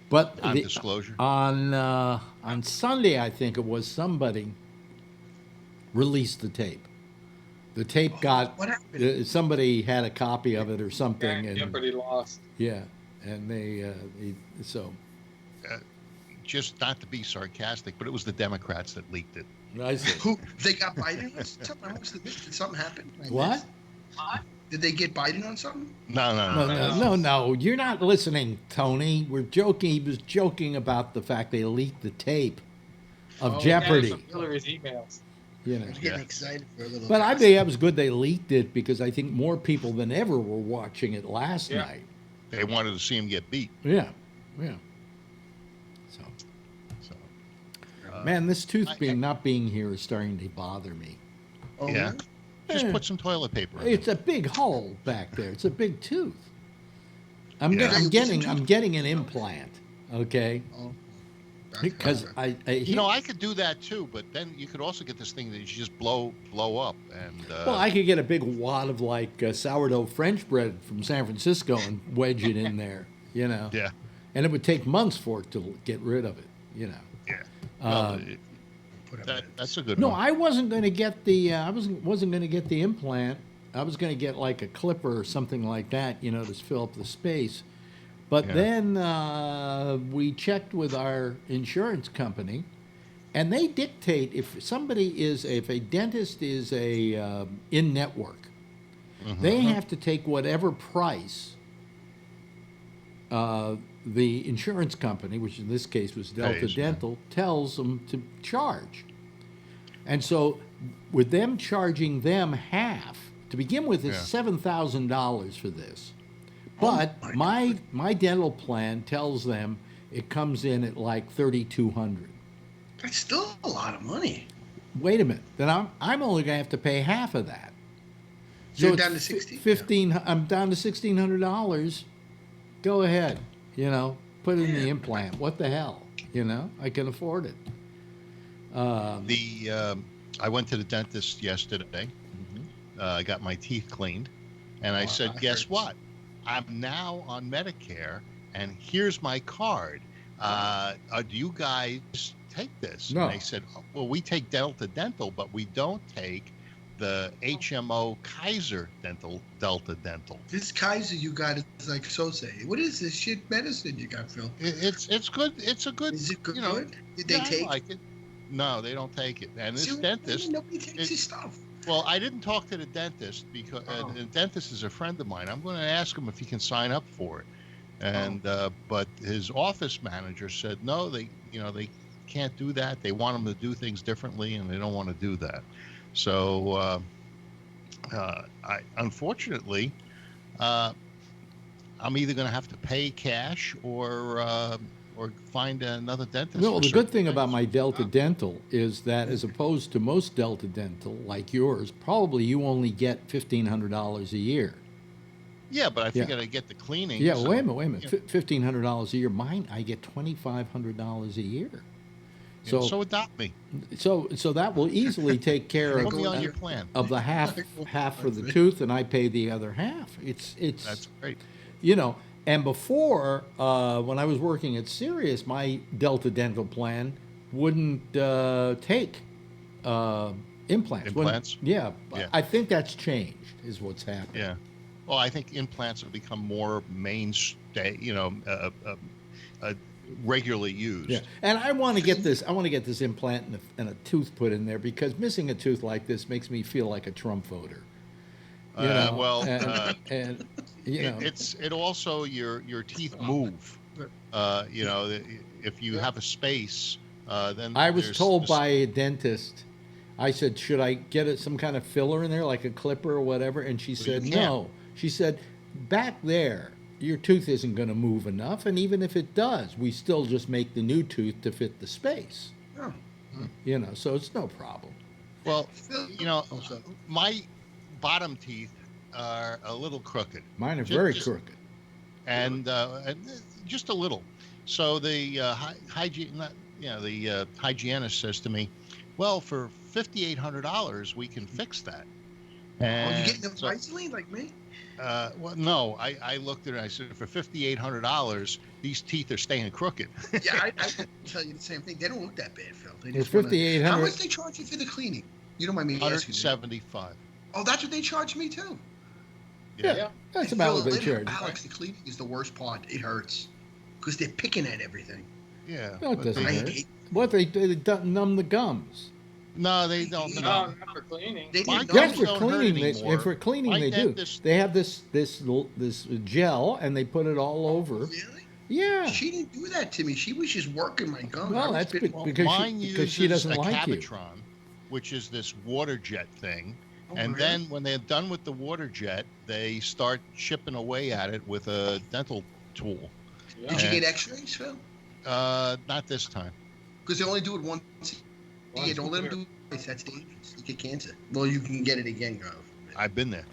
But disclosure on Sunday, I think it was, somebody released the tape. The tape got somebody had a copy of it or something, and Jeopardy lost. Yeah, and they just not to be sarcastic, but it was the Democrats that leaked it. I see. Who they got Biden on something? Did something happen? What? Did they get Biden on something? No. You're not listening, Tony. We're joking. He was joking about the fact they leaked the tape of Jeopardy. Hillary's emails. You know. I was getting excited for a little. But I think that was good they leaked it because I think more people than ever were watching it last night. They wanted to see him get beat. Yeah. So man, this tooth not being here is starting to bother me. Oh, yeah. Just put some toilet paper in It's a big hole back there. It's a big tooth. I'm getting an implant. Okay. Because I could do that too, but then you could also get this thing that you just blow up and. Well, I could get a big wad of sourdough French bread from San Francisco and wedge it in there, you know. Yeah. And it would take months for it to get rid of it, you know. Yeah. That's a good one. No, one. I wasn't going to get the. I wasn't going to get the implant. I was going to get like a clipper or something like that, you know, to fill up the space. But then we checked with our insurance company, and they dictate if a dentist is in network, they have to take whatever price the insurance company, which in this case was Delta Dental, tells them to charge. And so with them charging them half, to begin with, it's $7,000 for this. But my dental plan tells them it comes in at like $3,200. That's still a lot of money. Wait a minute. Then I'm only going to have to pay half of that. So you're down to $1,600. I'm down to $1,600. Go ahead. You know, put in the implant. What the hell? You know, I can afford it. I went to the dentist yesterday. I got my teeth cleaned, and I said, "Guess what? I'm now on Medicare, and here's my card. Do you guys take this?" No. And they said, "Well, we take Delta Dental, but we don't take the HMO Kaiser Delta Dental." This Kaiser you got is like Sosei. What is this shit medicine you got, Phil? It's good. It's a good. Is it good? You know, Did they take? I like it. No, they don't take it. And this dentist. Nobody takes his stuff. Well, I didn't talk to the dentist because the dentist is a friend of mine. I'm going to ask him if he can sign up for it. And but his office manager said no. They can't do that. They want him to do things differently, and they don't want to do that. So, unfortunately, I'm either going to have to pay cash or find another dentist. No, the good thing about my Delta Dental is that, as opposed to most Delta Dental like yours, probably you only get $1,500 a year. Yeah, but I figured I'd get the cleaning. Yeah, wait a minute. $1,500 a year. Mine, I get $2,500 a year. So adopt me. So that will easily take care of the half for the tooth, and I pay the other half. It's that's great. You know, And before, when I was working at Sirius, my Delta Dental plan wouldn't take implants. Implants? Yeah, Yeah. I think that's changed, is what's happened. Yeah. Well, I think implants have become more mainstay, regularly used. Yeah, and I want to get this. I want to get this implant and a tooth put in there because missing a tooth like this makes me feel like a Trump voter. And it also your teeth move. If you have a space, then I was told by a dentist. I said, should I get some kind of filler in there, like a clipper or whatever? And she said, no. She said, back there, your tooth isn't going to move enough, and even if it does, we still just make the new tooth to fit the space. Oh. So it's no problem. Well, my bottom teeth are a little crooked. Mine are very crooked, and just a little. So the hygienist says to me, "Well, for $5,800, we can fix that." And you getting them pricely like me? Well, no. I looked at it and I said, for $5,800, these teeth are staying crooked. Yeah, I tell you the same thing. They don't look that bad, Phil. They just $5,800. How much they charge you for the cleaning? You don't mind me asking? $175. Oh, that's what they charge me too. Yeah. That's about what they charge. Alex, the cleaning is the worst part. It hurts because they're picking at everything. Yeah. No, it doesn't hurt. What they numb the gums. No, they don't. No, not for cleaning. Yes, for cleaning. And for cleaning, they do. They have this gel, and they put it all over. Really? Yeah. She didn't do that to me. She was just working my gums. Well, that's because she doesn't like you. Cavitron, which is this water jet thing. And then when they're done with the water jet, they start chipping away at it with a dental tool. Yeah. Did you get x-rays, Phil? Not this time. Because they only do it once. Yeah, don't let them do it twice. That's dangerous. You get cancer. Well, you can get it again, Grove. I've been there.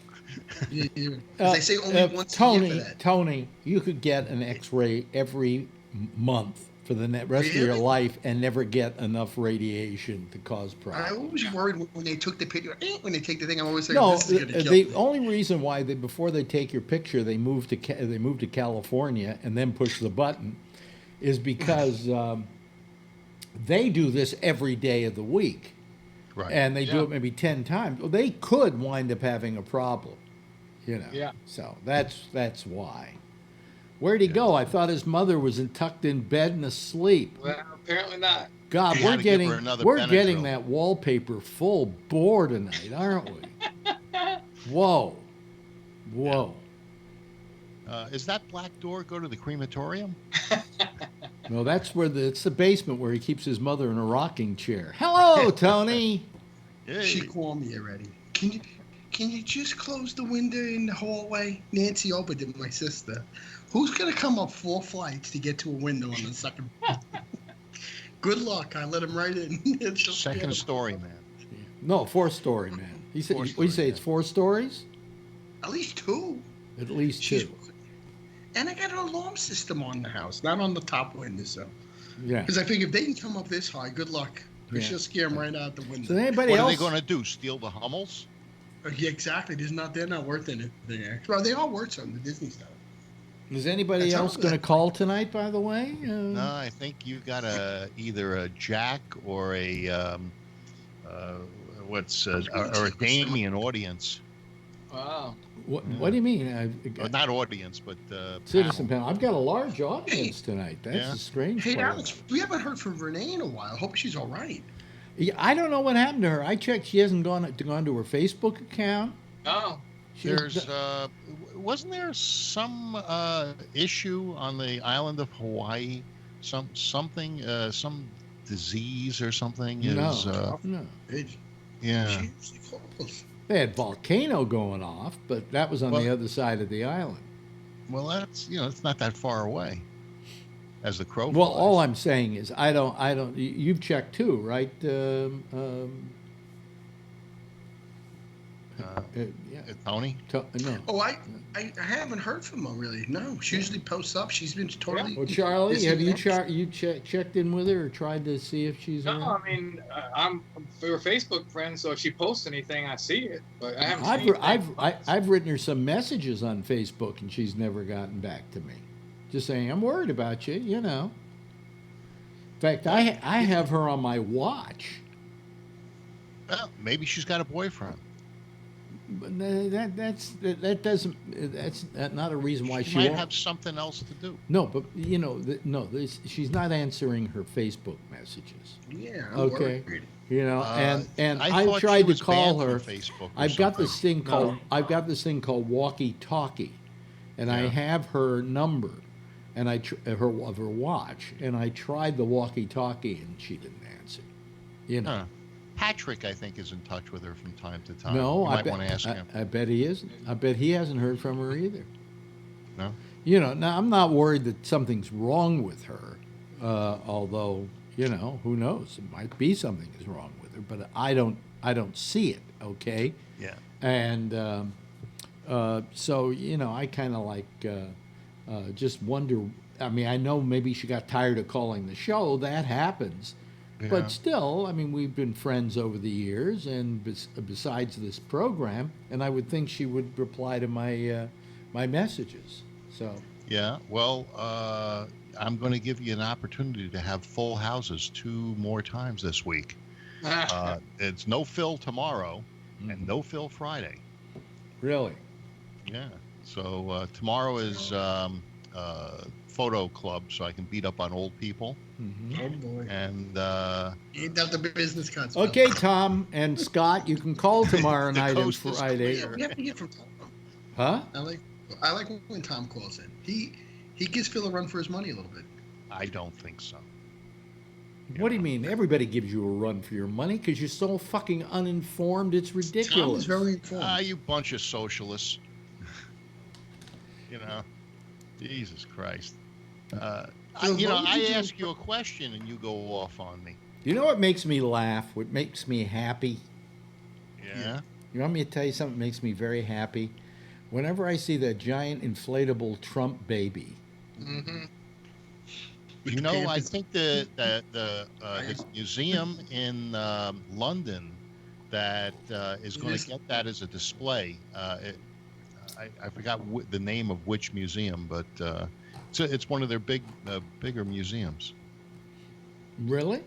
They say only once a year for that. Tony, you could get an x-ray every month for the rest of your life and never get enough radiation to cause problems. I always worried when they took the picture. When they take the thing, I'm always saying, no, this is going to kill the me. only reason why before they take your picture, they move to California and then push the button is because they do this every day of the week. Right. And they do it maybe 10 times. Well, they could wind up having a problem, Yeah. So that's why. Where'd he go? I thought his mother was tucked in bed and asleep. Well, apparently not. God, we're getting that wallpaper full bore tonight, aren't we? Whoa. Is that black door go to the crematorium? No, that's it's the basement where he keeps his mother in a rocking chair. Hello, Tony. Hey. She called me already. Can you just close the window in the hallway? Nancy opened it, my sister. Who's gonna come up 4 flights to get to a window on the second? Good luck. I let him right in. Second story, man. No, 4th story, man. He said. What do you say? It's 4 stories. At least 2. At least 2. And I got an alarm system on the house, not on the top window. So, yeah. Because I think if they can come up this high, good luck. We should scare them right out the window. So anybody what else? Are they going to do? Steal the Hummels? Yeah, exactly. They're not worth anything. Well, they are worth something. The Disney stuff. Is anybody else going to call tonight? By the way. No, I think you got either a Jack or a or a Damien audience. Wow. What do you mean? Not audience, but citizen panel. I've got a large audience tonight. That's a strange. Hey, Alex, we haven't heard from Renee in a while. Hope she's all right. Yeah, I don't know what happened to her. I checked; she hasn't gone to her Facebook account. Oh, wasn't there some issue on the island of Hawaii? Some disease or something? No. Yeah. They had volcano going off, but that was on the other side of the island. Well, that's it's not that far away, as the crow flies. Well, all I'm saying is I don't. You've checked too, right? Yeah. Tony? No. Oh, I haven't heard from her really. No, she usually posts up. She's been totally. Well, Charlie, busy have with you that. checked in with her or tried to see if she's No, around? I mean, we're Facebook friends, so if she posts anything, I see it, but I haven't seen anything. I've written her some messages on Facebook, and she's never gotten back to me. Just saying, I'm worried about you. You know. In fact, I have her on my watch. Well, maybe she's got a boyfriend. But that's not a reason why she might won't. have something else to do. No, but you know, she's not answering her Facebook messages. Yeah. I'm Okay. worried. You know, and I I've thought tried she to was call banned her. from Facebook or I've got this something. thing called Walkie Talkie, and I Yeah. have her number, and her watch, and I tried the Walkie Talkie, and she didn't answer. You know. Huh. Patrick, I think, is in touch with her from time to time. No, you I might bet, want to ask him. I bet he isn't. I bet he hasn't heard from her either. No. You know, now I'm not worried that something's wrong with her, although you know, who knows? It might be something is wrong with her, but I don't see it. Okay. Yeah. And so you know, I kind of like just wonder. I mean, I know maybe she got tired of calling the show. That happens. Yeah. But still, I mean, we've been friends over the years, and besides this program, and I would think she would reply to my my messages. So Yeah. Well, I'm going to give you an opportunity to have full houses 2 more times this week. It's no Phil tomorrow and no Phil Friday. really, Yeah. So tomorrow is photo club, so I can beat up on old people. Oh boy. And You ain't got the business cards. okay, Tom and Scott, you can call tomorrow The night and coast is Friday. clear. We have to hear from Tom. Huh? I like when Tom calls in. He gives Phil a run for his money a little bit. I don't think so. What do you mean? Everybody gives you a run for your money because you're so fucking uninformed. It's Tom ridiculous. is very informed. You bunch of socialists. You know, Jesus Christ. I ask you a question and you go off on me. You know what makes me laugh? What makes me happy? Yeah. You want me to tell you something that makes me very happy? Whenever I see that giant inflatable Trump baby. Mm-hmm. You know, I think the museum in London that is going to get that as a display. I forgot the name of which museum, but it's one of their bigger museums. Really?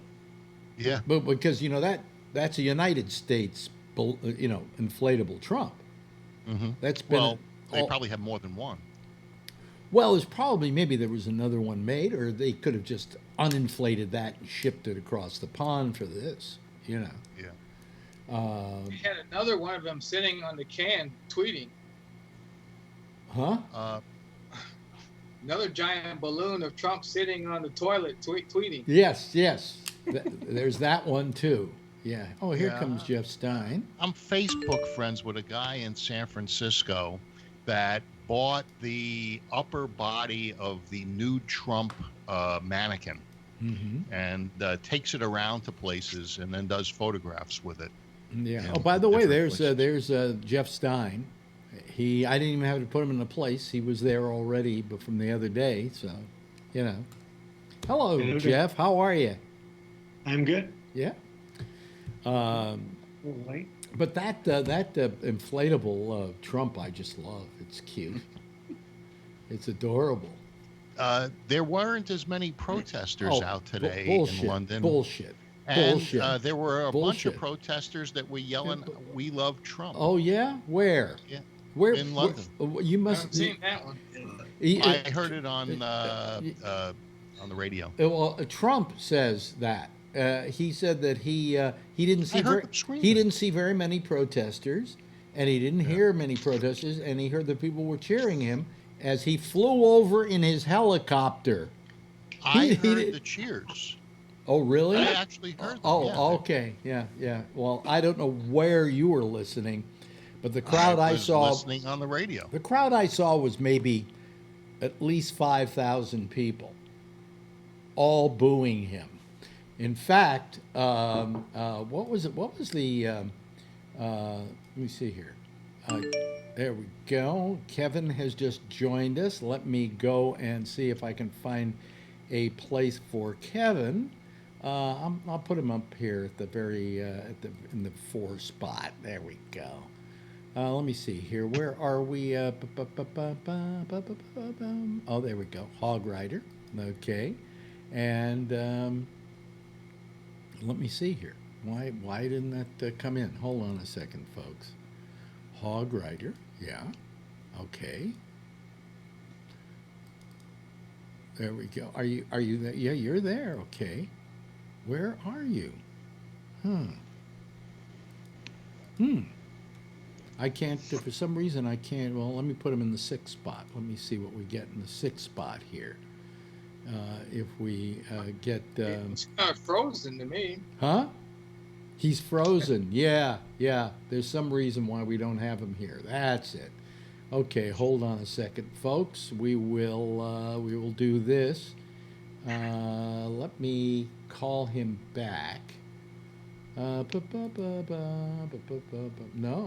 Yeah. But because you know that's a United States, inflatable Trump. Mm-hmm. That's been they probably have more than one. Well, it's probably maybe there was another one made, or they could have just uninflated that and shipped it across the pond for this. You know. Yeah. We had another one of them sitting on the can tweeting. Huh? Another giant balloon of Trump sitting on the toilet tweeting. Yes. There's that one too. Yeah. Oh, here Yeah. comes Jeff Stein. I'm Facebook friends with a guy in San Francisco that bought the upper body of the nude Trump mannequin and takes it around to places and then does photographs with it. Yeah. in Oh, by the way, different there's places. Jeff Stein. I didn't even have to put him in a place. He was there already, but from the other day. So, you know. Hello, Okay. Jeff. How are you? I'm good. Yeah. Wait. But that inflatable Trump, I just love. It's cute. It's adorable. There weren't as many protesters out today bullshit, in London. Bullshit. And Bullshit. there were a bunch of Bullshit. protesters that were yelling, "We love Trump." Oh yeah, where? Yeah. Where In London. You I must. haven't seen that one. I heard it on the radio. Well, Trump says that. He said that he didn't see I heard them screaming. he didn't see very many protesters, and he didn't hear many protesters, and he heard that people were cheering him as he flew over in his helicopter. I He heard did- the cheers. Oh, really? I actually heard them. Oh, yeah. okay, yeah. Well, I don't know where you were listening, but the crowd I was saw, listening on the radio. the crowd I saw was maybe at least 5,000 people, all booing him. In fact, what was it? What was the? Let me see here. There we go. Kevin has just joined us. Let me go and see if I can find a place for Kevin. I'll put him up here at the very in the 4 spot. There we go. Let me see here. Where are we? Oh, there we go. Hog Rider. Okay. And let me see here. Why didn't that come in? Hold on a second, folks. Hog Rider. Yeah. Okay. There we go. Are you there? Yeah, you're there. Okay. Where are you? I can't, for some reason I can't. Well, let me put him in the 6th spot. Let me see what we get in the 6th spot here. If we get... it's kind of frozen to me. Huh? He's frozen. Yeah. There's some reason why we don't have him here. That's it. Okay, hold on a second, folks. We will do this. Let me call him back. No,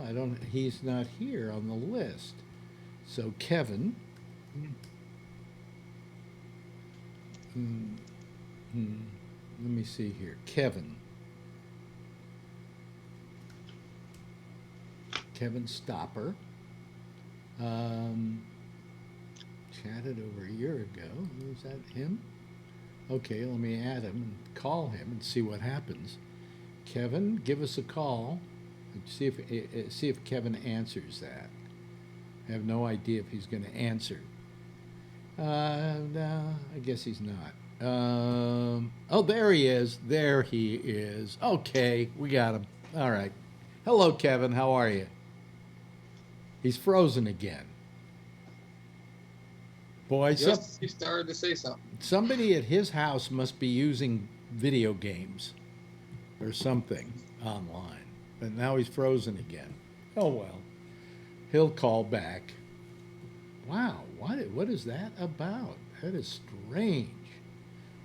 I don't. He's not here on the list. So Kevin. Let me see here. Kevin Stopper. Chatted over a year ago. Was that him? Okay, let me add him and call him and see what happens. Kevin, give us a call. See if Kevin answers that. I have no idea if he's going to answer. No, I guess he's not. Oh, there he is. There he is. Okay, we got him. All right. Hello, Kevin. How are you? He's frozen again. Boy, Yes, he started to say something. Somebody at his house must be using video games or something online. But now he's frozen again. Oh, well. He'll call back. Wow, what is that about? That is strange.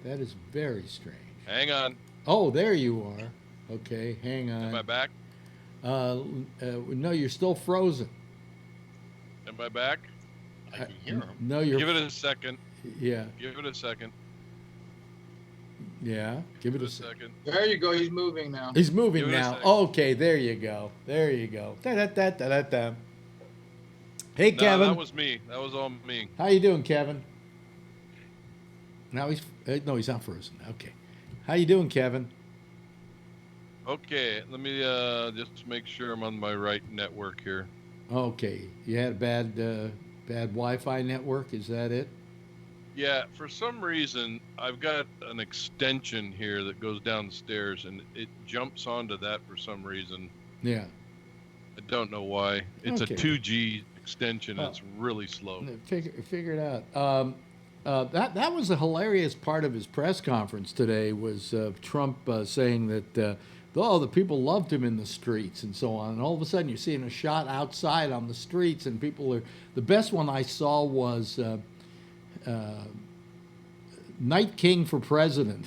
That is very strange. Hang on. Oh, there you are. Okay, hang on. Am I back? No, you're still frozen. Am I back? I can hear him. No, you're... Give it a second. Yeah. Give it a second. Yeah, give it a second. There you go. He's moving now. He's moving now. Okay, there you go. There you go. Da-da-da-da-da-da. Hey, Kevin. That was me. That was all me. How you doing, Kevin? Now he's not frozen. Okay. How you doing, Kevin? Okay, let me just make sure I'm on my right network here. Okay. You had a bad Wi-Fi network. Is that it? Yeah, for some reason, I've got an extension here that goes down the stairs, and it jumps onto that for some reason. Yeah. I don't know why. It's Okay. a 2G extension. And it's really slow. Figure it out. That was a hilarious part of his press conference today, was Trump saying that the people loved him in the streets and so on. And all of a sudden you're seeing a shot outside on the streets, and people are... The best one I saw was... Night King for president.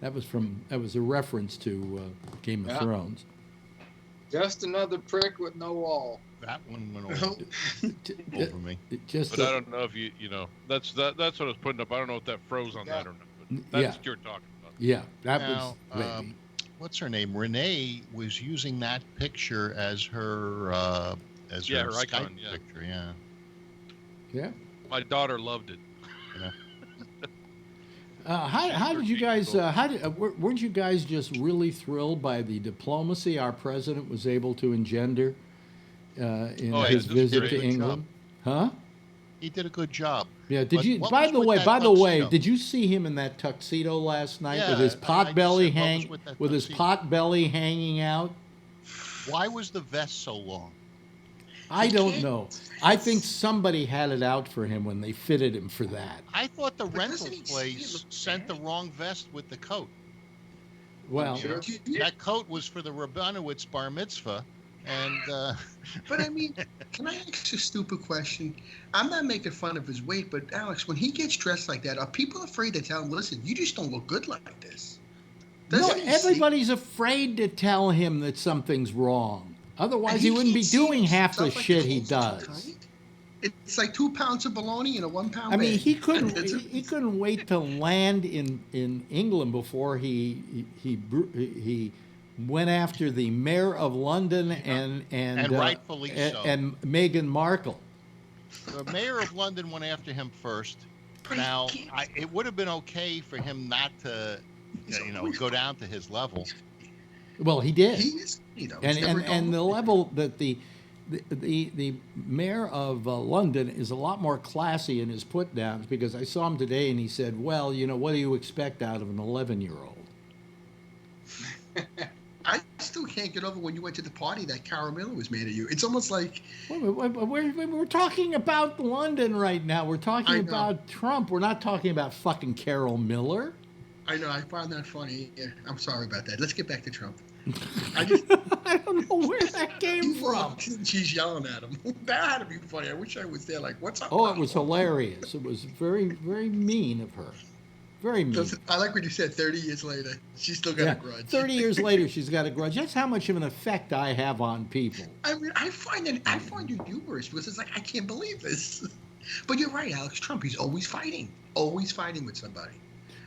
that was a reference to Game of Thrones. Just another prick with no wall. That one went over me. But I don't know if you know, that's what I was putting up. I don't know if that froze on that or not. But that's what you're talking about. Yeah, that Now, was. What's her name? Renee was using that picture as her her Skype icon, picture. Yeah. Yeah. My daughter loved it. How did you guys? Weren't you guys just really thrilled by the diplomacy our president was able to engender in his visit to England? Huh? He did a good job. Yeah. Did you? By the way, did you see him in that tuxedo last night with his pot belly hanging out? Why was the vest so long? I don't know. I think somebody had it out for him when they fitted him for that. I thought the rental place sent the wrong vest with the coat. Well, that coat was for the Rabbanowitz bar mitzvah, and. But I mean, can I ask a stupid question? I'm not making fun of his weight, but Alex, when he gets dressed like that, are people afraid to tell him, "Listen, you just don't look good like this"? No, everybody's afraid to tell him that something's wrong. Otherwise, he wouldn't be doing half the shit he does. It's like 2 pounds of bologna in a 1 pound bag. I mean, he couldn't wait to land in England before he went after the mayor of London and rightfully so. And Meghan Markle. The mayor of London went after him first. Now, it would have been okay for him not to, go down to his level. Well, he did. He is, and the level that the mayor of London is a lot more classy in his put downs, because I saw him today and he said, well, what do you expect out of an 11-year-old? I still can't get over when you went to the party that Caramilla was made of you. It's almost like... We're talking about London right now. We're talking about Trump. We're not talking about fucking Carol Miller. I know. I found that funny. Yeah, I'm sorry about that. Let's get back to Trump. I don't know where that came from. She's yelling at him. That had to be funny. I wish I was there. Like, what's up? Oh, it was hilarious. It was very, very mean of her. Very mean. I like what you said. 30 years later, she's still got a grudge. 30 years later, she's got a grudge. That's how much of an effect I have on people. I mean, I find you humorous because it's like, I can't believe this. But you're right, Alex. Trump, he's always fighting with somebody.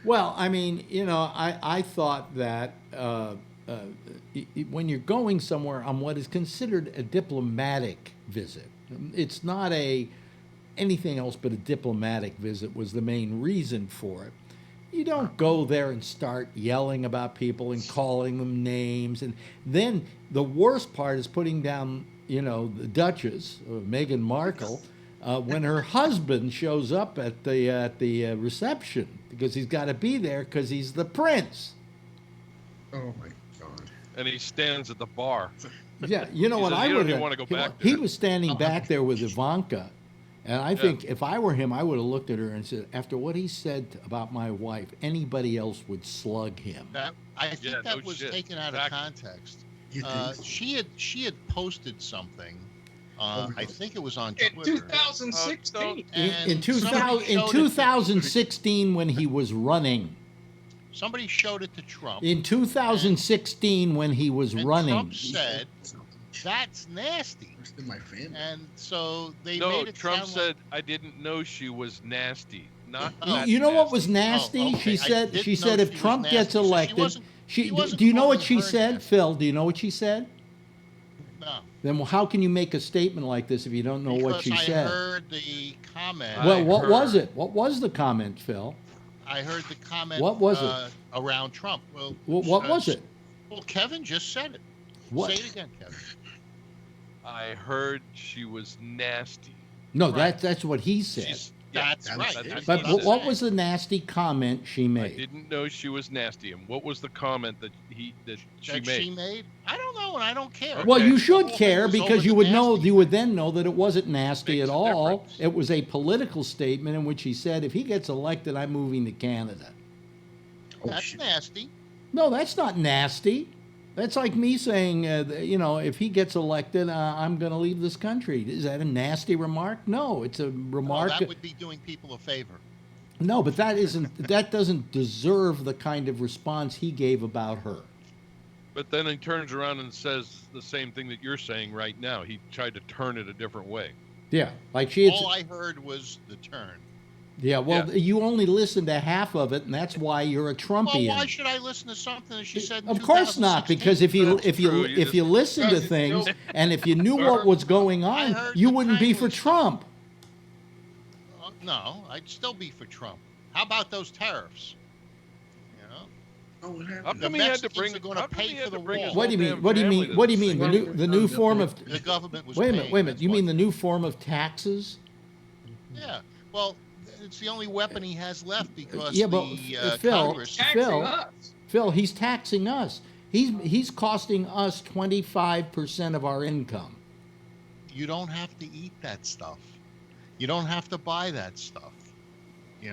Well, I mean, I thought that when you're going somewhere on what is considered a diplomatic visit, it's not anything else but a diplomatic visit was the main reason for it. You don't go there and start yelling about people and calling them names. And then the worst part is putting down, the Duchess, Meghan Markle, when her husband shows up at the reception, because he's got to be there because he's the prince. Oh, my God. And he stands at the bar. Yeah, you know what I would have... want to go back He was standing back there with Ivanka. And I think if I were him, I would have looked at her and said, after what he said about my wife, anybody else would slug him. I think that was taken out of context. She had posted something. I think it was on Twitter. In 2016. In 2016, when he was running. Somebody showed it to Trump. In 2016, when he was running. Trump said, that's nasty. My family. And so they made it Trump said, I didn't know she was nasty. Not you know what was nasty? Okay. She said if Trump gets elected, do you know what she said, nasty. Phil? Do you know what she said? No. Then how can you make a statement like this if you don't know what she said? I heard the comment. Well, what was it? What was the comment, Phil? I heard the comment. What was it? Around Trump. Well, what was it? Well, Kevin just said it. What? Say it again, Kevin. I heard she was nasty. No, that's what he said. That's right. But what was the nasty comment she made? I didn't know she was nasty. And what was the comment that she made? I don't know, and I don't care. Well, you should care because you would know. You would then know that it wasn't nasty at all. It was a political statement in which he said, "If he gets elected, I'm moving to Canada." That's nasty. No, that's not nasty. That's like me saying, if he gets elected, I'm going to leave this country. Is that a nasty remark? No, it's a remark. That would be doing people a favor. No, but that doesn't deserve the kind of response he gave about her. But then he turns around and says the same thing that you're saying right now. He tried to turn it a different way. Yeah, like all I heard was the turn. Yeah, well, you only listened to half of it, and that's why you're a Trumpian. Well, why should I listen to something that she said? Of course not, because if you listen to things and if you knew what was going on, you wouldn't be for Trump. No, I'd still be for Trump. How about those tariffs? How come he had to bring? What do you mean? What do you mean? What do you mean? The new form of the government was. Wait a minute. You mean the new form of taxes? Yeah. Well. It's the only weapon he has left because Phil, he's taxing us. He's costing us 25% of our income. You don't have to eat that stuff. You don't have to buy that stuff.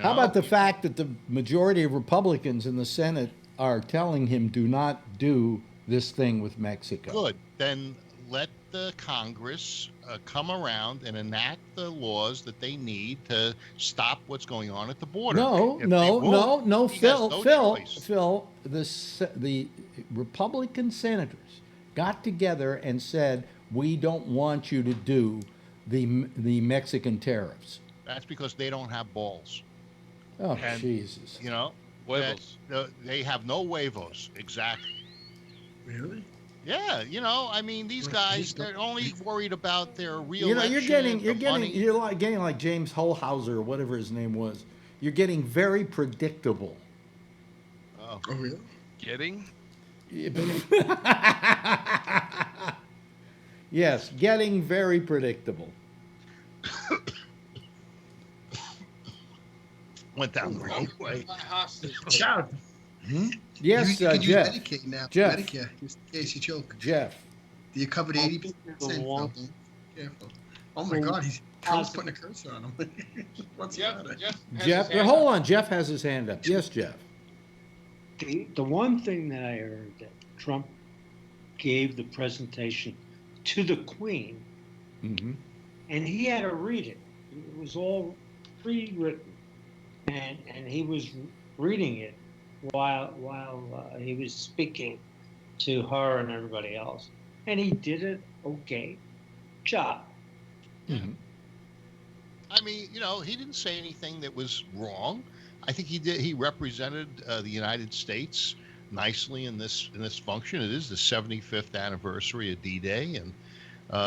How about the fact that the majority of Republicans in the Senate are telling him do not do this thing with Mexico? Good. Then let the Congress come around and enact the laws that they need to stop what's going on at the border. No, If they won't, no, he has no choice. Phil. The Republican senators got together and said, "We don't want you to do the Mexican tariffs." That's because they don't have balls. Oh, And, Jesus! You know, Huevos. they have no huevos. Exactly. Really? Yeah, you know, I mean, these guys, they're only worried about their real. You know, you're getting like James Holhauser or whatever his name was. You're getting very predictable. Oh, really? Getting? Yes, getting very predictable. went down the wrong way. Shout. Yes, you can Jeff. use Medicaid now. Jeff. Medicare, just in case you choke. Jeff. You covered 80%. Careful. Oh my God, Trump's putting a cursor on him. What's that? Jeff, hold on. Jeff has his hand up. Yes, Jeff. The one thing that I heard that Trump gave the presentation to the Queen, and he had to read it. It was all pre-written, and he was reading it while he was speaking to her and everybody else, and he did an okay job. I mean, you know, he didn't say anything that was wrong. I think he did. He represented the United States nicely in this function. It is the 75th anniversary of D-Day, and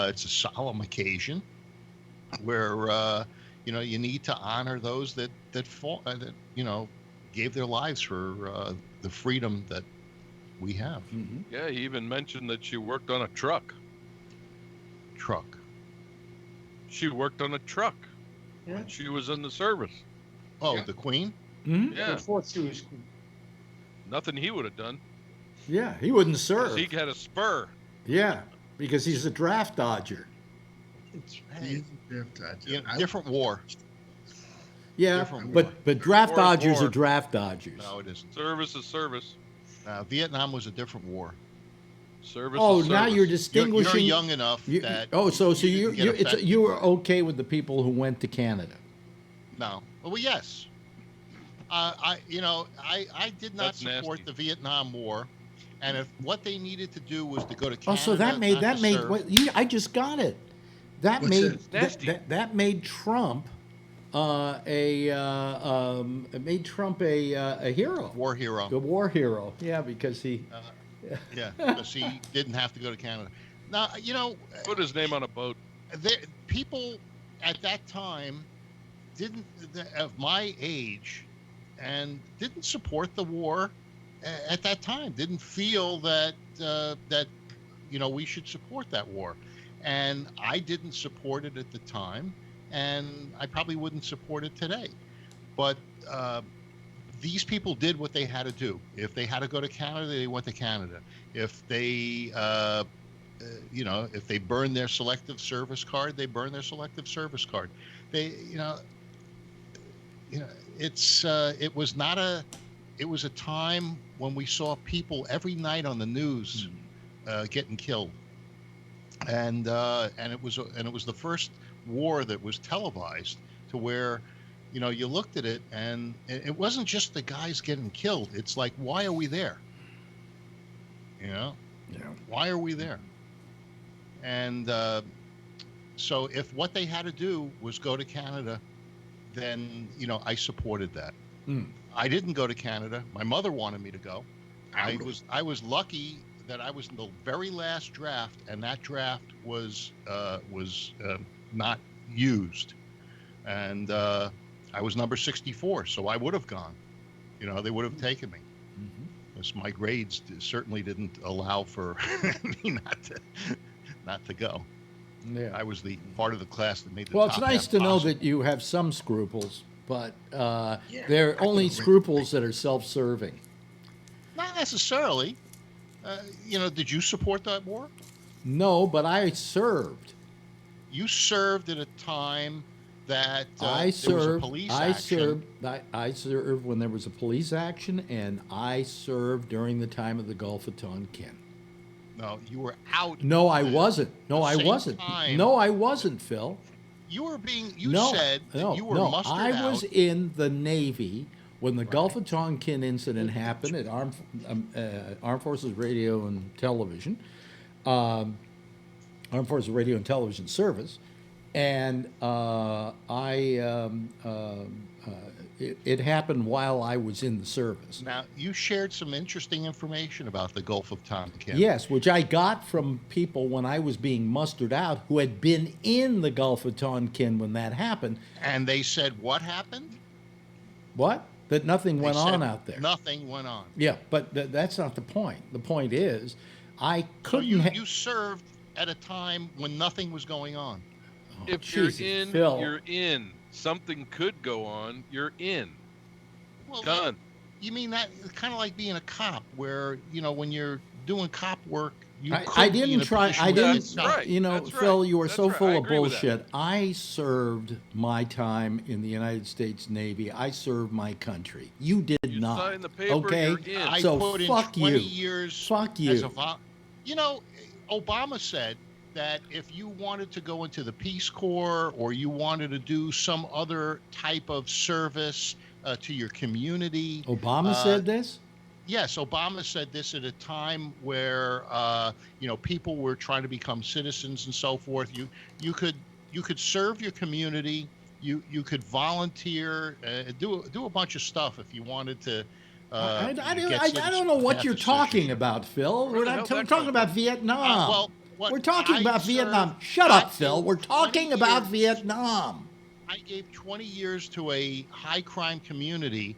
it's a solemn occasion where you know, you need to honor those that fought, that you know, gave their lives for the freedom that we have. Yeah, he even mentioned that she worked on a truck. She worked on a truck when she was in the service. Oh, the Queen? Yeah. Before she was Queen. Nothing he would have done. Yeah, he wouldn't serve. He had a spur. Yeah, because he's a draft dodger. Hey, different war. Yeah, Different war. but draft War is dodgers war. are draft dodgers. No, it isn't. Service is service. Vietnam was a different war. Service Oh, is service. now you're distinguishing. You're young enough that. So you can get affected. you were okay with the people who went to Canada? No. Well, yes. I did not That's support nasty. the Vietnam War, and if what they needed to do was to go to Canada. Oh, so that made I just got it. That What's made it? Nasty. that made Trump a hero. War hero. The war hero. Yeah, because he. Yeah, because he didn't have to go to Canada. Now, you know, Put his name on a boat. people at that time of my age and didn't support the war at that time. Didn't feel that you know, we should support that war, and I didn't support it at the time, and I probably wouldn't support it today. But these people did what they had to do. If they had to go to Canada, they went to Canada. If they, you know, if they burned their selective service card, they burned their selective service card. They, you know, it was not a, it was a time when we saw people every night on the news getting killed, and it was the first war that was televised to where, you know, you looked at it and it wasn't just the guys getting killed. It's like, why are we there? You know, why are we there? And so if what they had to do was go to Canada, then, you know, I supported that. I didn't go to Canada. My mother wanted me to go. I was lucky that I was in the very last draft, and that draft was not used. And I was number 64, so I would have gone. You know, they would have taken me. Because my grades certainly didn't allow for me not to go. Yeah. I was the part of the class that made the Well, top it's nice half to know possible. that you have some scruples, but they're only scruples that are self-serving. Not necessarily. You know, did you support that war? No, but I served. You served at a time that I there was a served. police I action. served. I served when there was a police action, and I served during the time of the Gulf of Tonkin. No, you were out. No, I wasn't. No, I same wasn't. time. No, I wasn't, Phil. You were being. No, You were no. mustered I out. was in the Navy when the Gulf of Tonkin incident happened at Armed Forces Radio and Television, Armed Forces Radio and Television Service, and it happened while I was in the service. Now, you shared some interesting information about the Gulf of Tonkin. Yes, which I got from people when I was being mustered out who had been in the Gulf of Tonkin when that happened. And they said what happened? What? That nothing went on out there. Nothing went on. Yeah, but that's not the point. The point is, I couldn't. So you served at a time when nothing was going on. Oh, If Jesus, you're in, Phil. you're in. Something could go on. You're in. Well, Done. You mean that kind of like being a cop, where when you're doing cop work, I didn't try. I didn't. That's right. Phil, right. you are That's so right. full I of agree with that. bullshit. I served my time in the United States Navy. I served my country. You did You not. signed the paper, Okay. you're in. I So put in fuck 20 you. years. Fuck As you. Obama said that if you wanted to go into the Peace Corps or you wanted to do some other type of service to your community. Obama said this? Yes, Obama said this at a time where people were trying to become citizens and so forth. You could serve your community. You could volunteer, do a bunch of stuff if you wanted to. I don't know what you're talking about, Phil. We're not talking about Vietnam. We're talking about Vietnam. Shut up, Phil. We're talking about Vietnam. I gave 20 years to a high crime community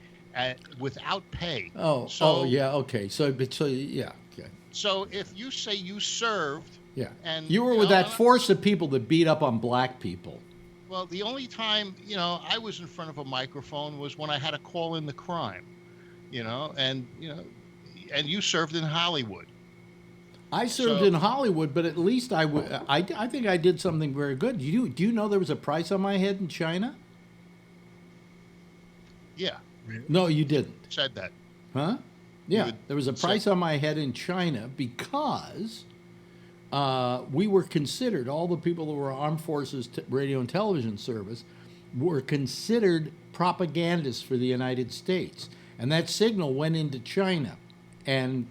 without pay. Yeah, okay. So yeah, okay. So if you say you served, yeah, and you were with that force of people that beat up on black people. Well, the only time I was in front of a microphone was when I had to call in the crime, and you served in Hollywood. I served in Hollywood, but at least I think I did something very good. Do you know there was a price on my head in China? Yeah. No, you didn't. Said that. Huh? Yeah, there was a price on my head in China because we were considered, all the people that were Armed Forces Radio and Television Service were considered propagandists for the United States. And that signal went into China. And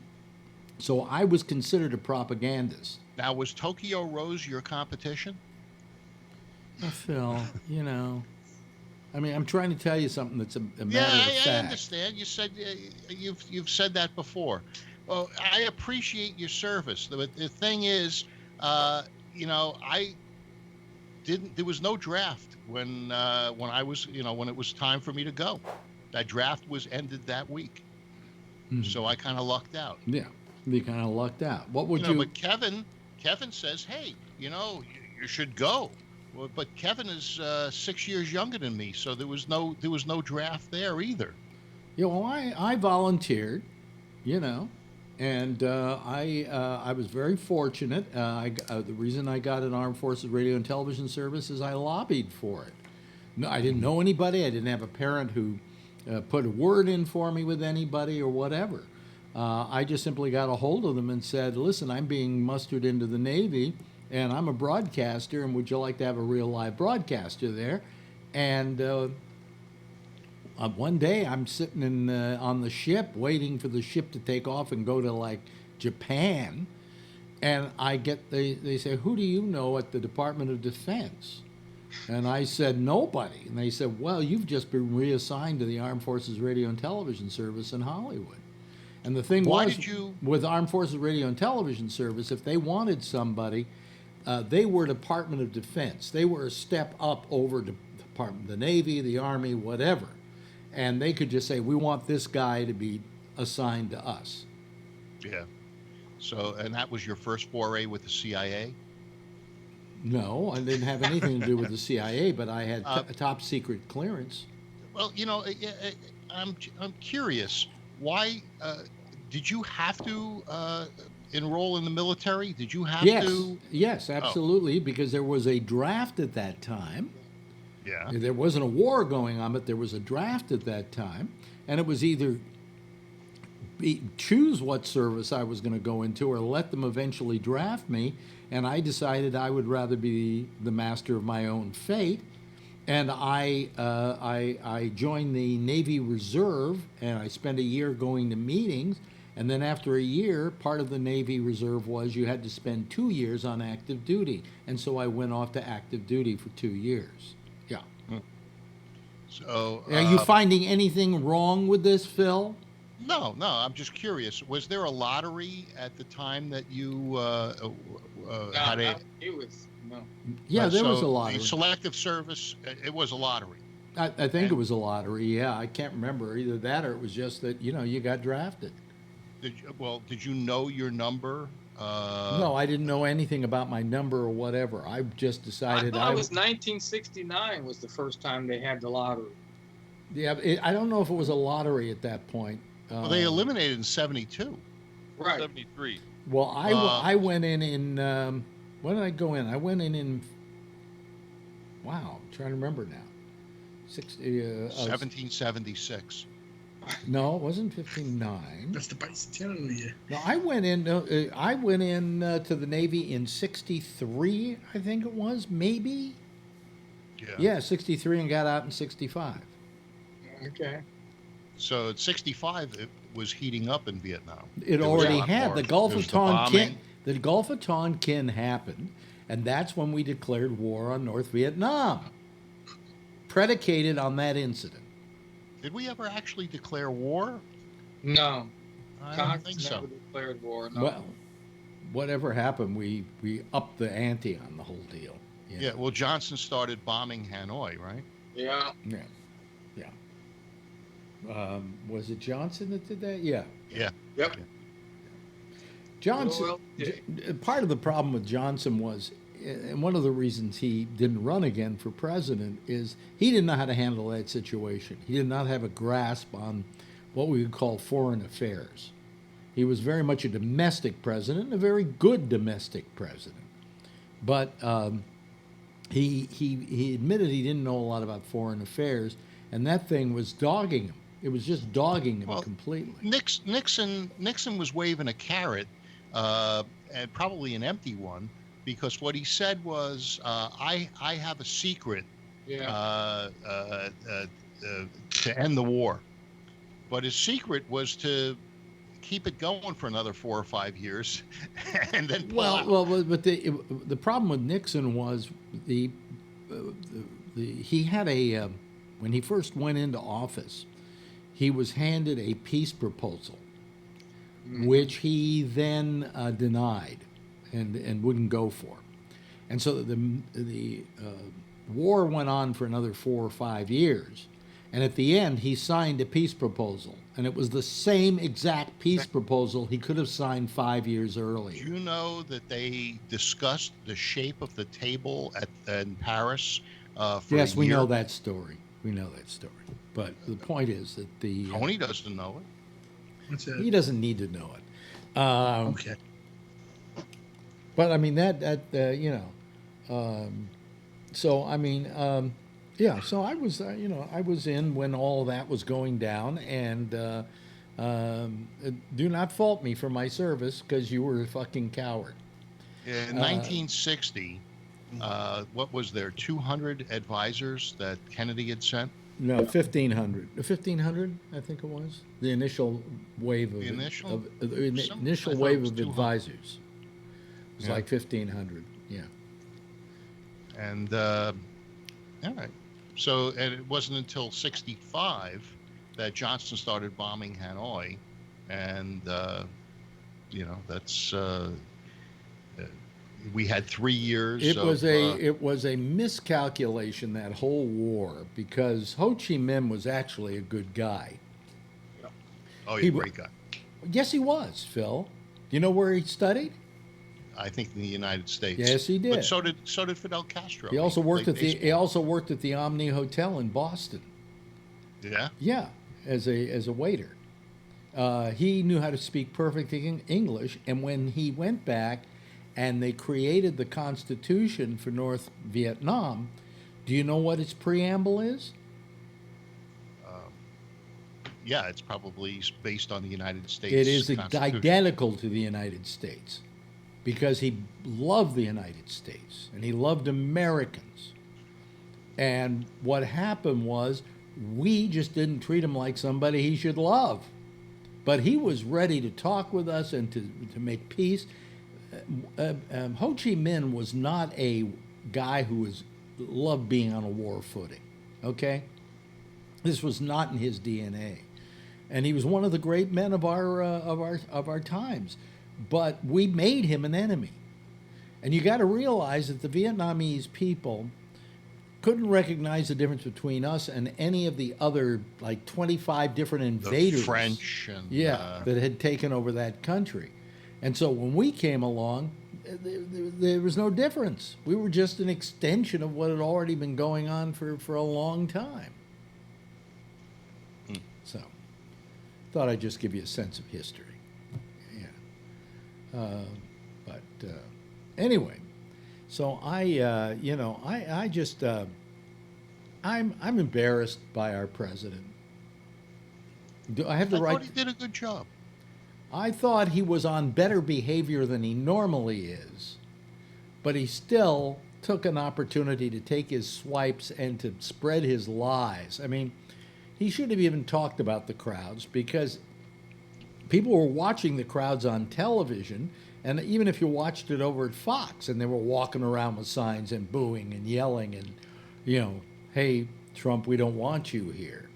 so I was considered a propagandist. Now, was Tokyo Rose your competition? Oh, Phil, I mean, I'm trying to tell you something that's a matter of fact. I understand. You said you've said that before. Well, I appreciate your service. The thing is, I didn't. There was no draft when I was, when it was time for me to go. That draft was ended that week, so I kind of lucked out. Yeah, you kind of lucked out. What would you? But Kevin says, hey, you should go. Well, but Kevin is 6 years younger than me, so there was no draft there either. Yeah, well, I volunteered, and I was very fortunate. The reason I got an Armed Forces Radio and Television Service is I lobbied for it. No, I didn't know anybody. I didn't have a parent who put a word in for me with anybody or whatever. I just simply got a hold of them and said, listen, I'm being mustered into the Navy, and I'm a broadcaster, and would you like to have a real live broadcaster there? And one day I'm sitting on the ship waiting for the ship to take off and go to like Japan, and they say, who do you know at the Department of Defense? And I said, nobody. And they said, well, you've just been reassigned to the Armed Forces Radio and Television Service in Hollywood. And the thing with Armed Forces Radio and Television Service, if they wanted somebody, they were Department of Defense. They were a step up over the Department of the Navy, the Army, whatever. And they could just say, we want this guy to be assigned to us. Yeah. So, and that was your first foray with the CIA? No, I didn't have anything to do with the CIA, but I had top secret clearance. Well, I'm curious. Why did you have to enroll in the military? Did you have to? Yes, absolutely, because there was a draft at that time. Yeah. There wasn't a war going on, but there was a draft at that time, and it was either choose what service I was going to go into or let them eventually draft me. And I decided I would rather be the master of my own fate. And I joined the Navy Reserve, and I spent a year going to meetings. And then after a year, part of the Navy Reserve was you had to spend 2 years on active duty. And so I went off to active duty for 2 years. Yeah. So, are you finding anything wrong with this, Phil? No, I'm just curious. Was there a lottery at the time that you had a? It was no. Yeah, there was a lottery. The selective service, it was a lottery. I think it was a lottery. Yeah, I can't remember either that or it was just that you got drafted. Did you know your number? No, I didn't know anything about my number or whatever. I just decided I thought it was 1969 was the first time they had the lottery. Yeah, I don't know if it was a lottery at that point. Well, they eliminated in 72. Right. 73. Well, I went in when did I go in? I went in wow, I'm trying to remember now. 1776. No, it wasn't 59. That's the bicentennial year. No, I went in to the Navy in 63, I think it was, maybe. Yeah, 63 and got out in 65. Okay. So at 65, it was heating up in Vietnam. It already had. The Gulf of Tonkin. The Gulf of Tonkin happened, and that's when we declared war on North Vietnam, predicated on that incident. Did we ever actually declare war? No. I don't think never so. declared war. No. Well, whatever happened, we upped the ante on the whole deal. Yeah. Well, Johnson started bombing Hanoi, right? Yeah. Yeah. Was it Johnson that did that? Yeah. Yeah. Yep. Johnson. Part of the problem with Johnson was, and one of the reasons he didn't run again for president, is he didn't know how to handle that situation. He did not have a grasp on what we would call foreign affairs. He was very much a domestic president, and a very good domestic president. But he admitted he didn't know a lot about foreign affairs, and that thing was dogging him. It was just dogging him completely. Nixon was waving a carrot, and probably an empty one, because what he said was, "I have a secret to end the war," but his secret was to keep it going for another 4 or 5 years, and then pull out. But the problem with Nixon was he had when he first went into office, he was handed a peace proposal, which he then denied and wouldn't go for. And so the war went on for another 4 or 5 years. And at the end, he signed a peace proposal. And it was the same exact peace proposal he could have signed 5 years earlier. Do you know that they discussed the shape of the table in Paris for Yes, a we year? know that story. We know that story. But the point is that Tony doesn't know it. What's that? he doesn't need to know it. Okay. But I mean so I mean, yeah. So I was, I was in when all that was going down, and do not fault me for my service because you were a fucking coward. In 1960, what was there? 200 advisors that Kennedy had sent. No, 1,500. 1,500, I think it was the initial wave of initial wave of advisors. It was like 1,500. Yeah. And all right. So, and it wasn't until 65 that Johnson started bombing Hanoi, and that's we had 3 years. It was a miscalculation, that whole war, because Ho Chi Minh was actually a good guy. Oh, he's a great guy. Yes, he was, Phil. Do you know where he studied? I think in the United States. Yes, he did. But so did Fidel Castro. He also worked at the Omni Hotel in Boston. Yeah. Yeah, as a waiter. He knew how to speak perfect English, and when he went back and they created the Constitution for North Vietnam, do you know what its preamble is? yeah, it's probably based on the United States. It is identical to the United States because he loved the United States and he loved Americans. And what happened was we just didn't treat him like somebody he should love. But he was ready to talk with us and to make peace. Ho Chi Minh was not a guy who loved being on a war footing. Okay, this was not in his DNA, and he was one of the great men of our times. But we made him an enemy, and you got to realize that the Vietnamese people couldn't recognize the difference between us and any of the other, like 25 different invaders. The French and that had taken over that country. And so when we came along, there was no difference. We were just an extension of what had already been going on for a long time. So thought I'd just give you a sense of history. Yeah. Anyway, so I'm embarrassed by our president. Do I have the right? I thought he did a good job. I thought he was on better behavior than he normally is, but he still took an opportunity to take his swipes and to spread his lies. I mean, he should have even talked about the crowds because people were watching the crowds on television, and even if you watched it over at Fox and they were walking around with signs and booing and yelling and, hey, Trump, we don't want you here,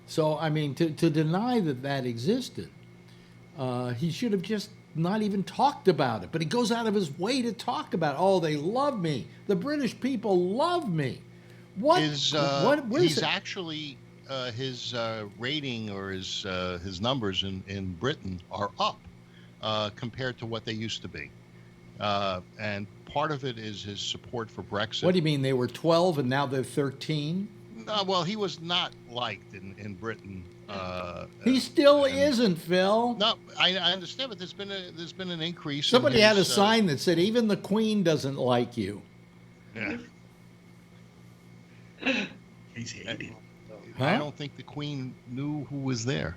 So, I mean, to deny that existed, he should have just not even talked about it. But he goes out of his way to talk about it. Oh, they love me. The British people love me. What? He's actually, his rating or his numbers in Britain are up compared to what they used to be. And part of it is his support for Brexit. What do you mean? They were 12 and now they're 13? Well, he was not liked in Britain. He still isn't, Phil. No, I understand, but there's been an increase. Somebody had a sign that said, "Even the Queen doesn't like you." Yeah. He's hated. Huh? I don't think the Queen knew who was there.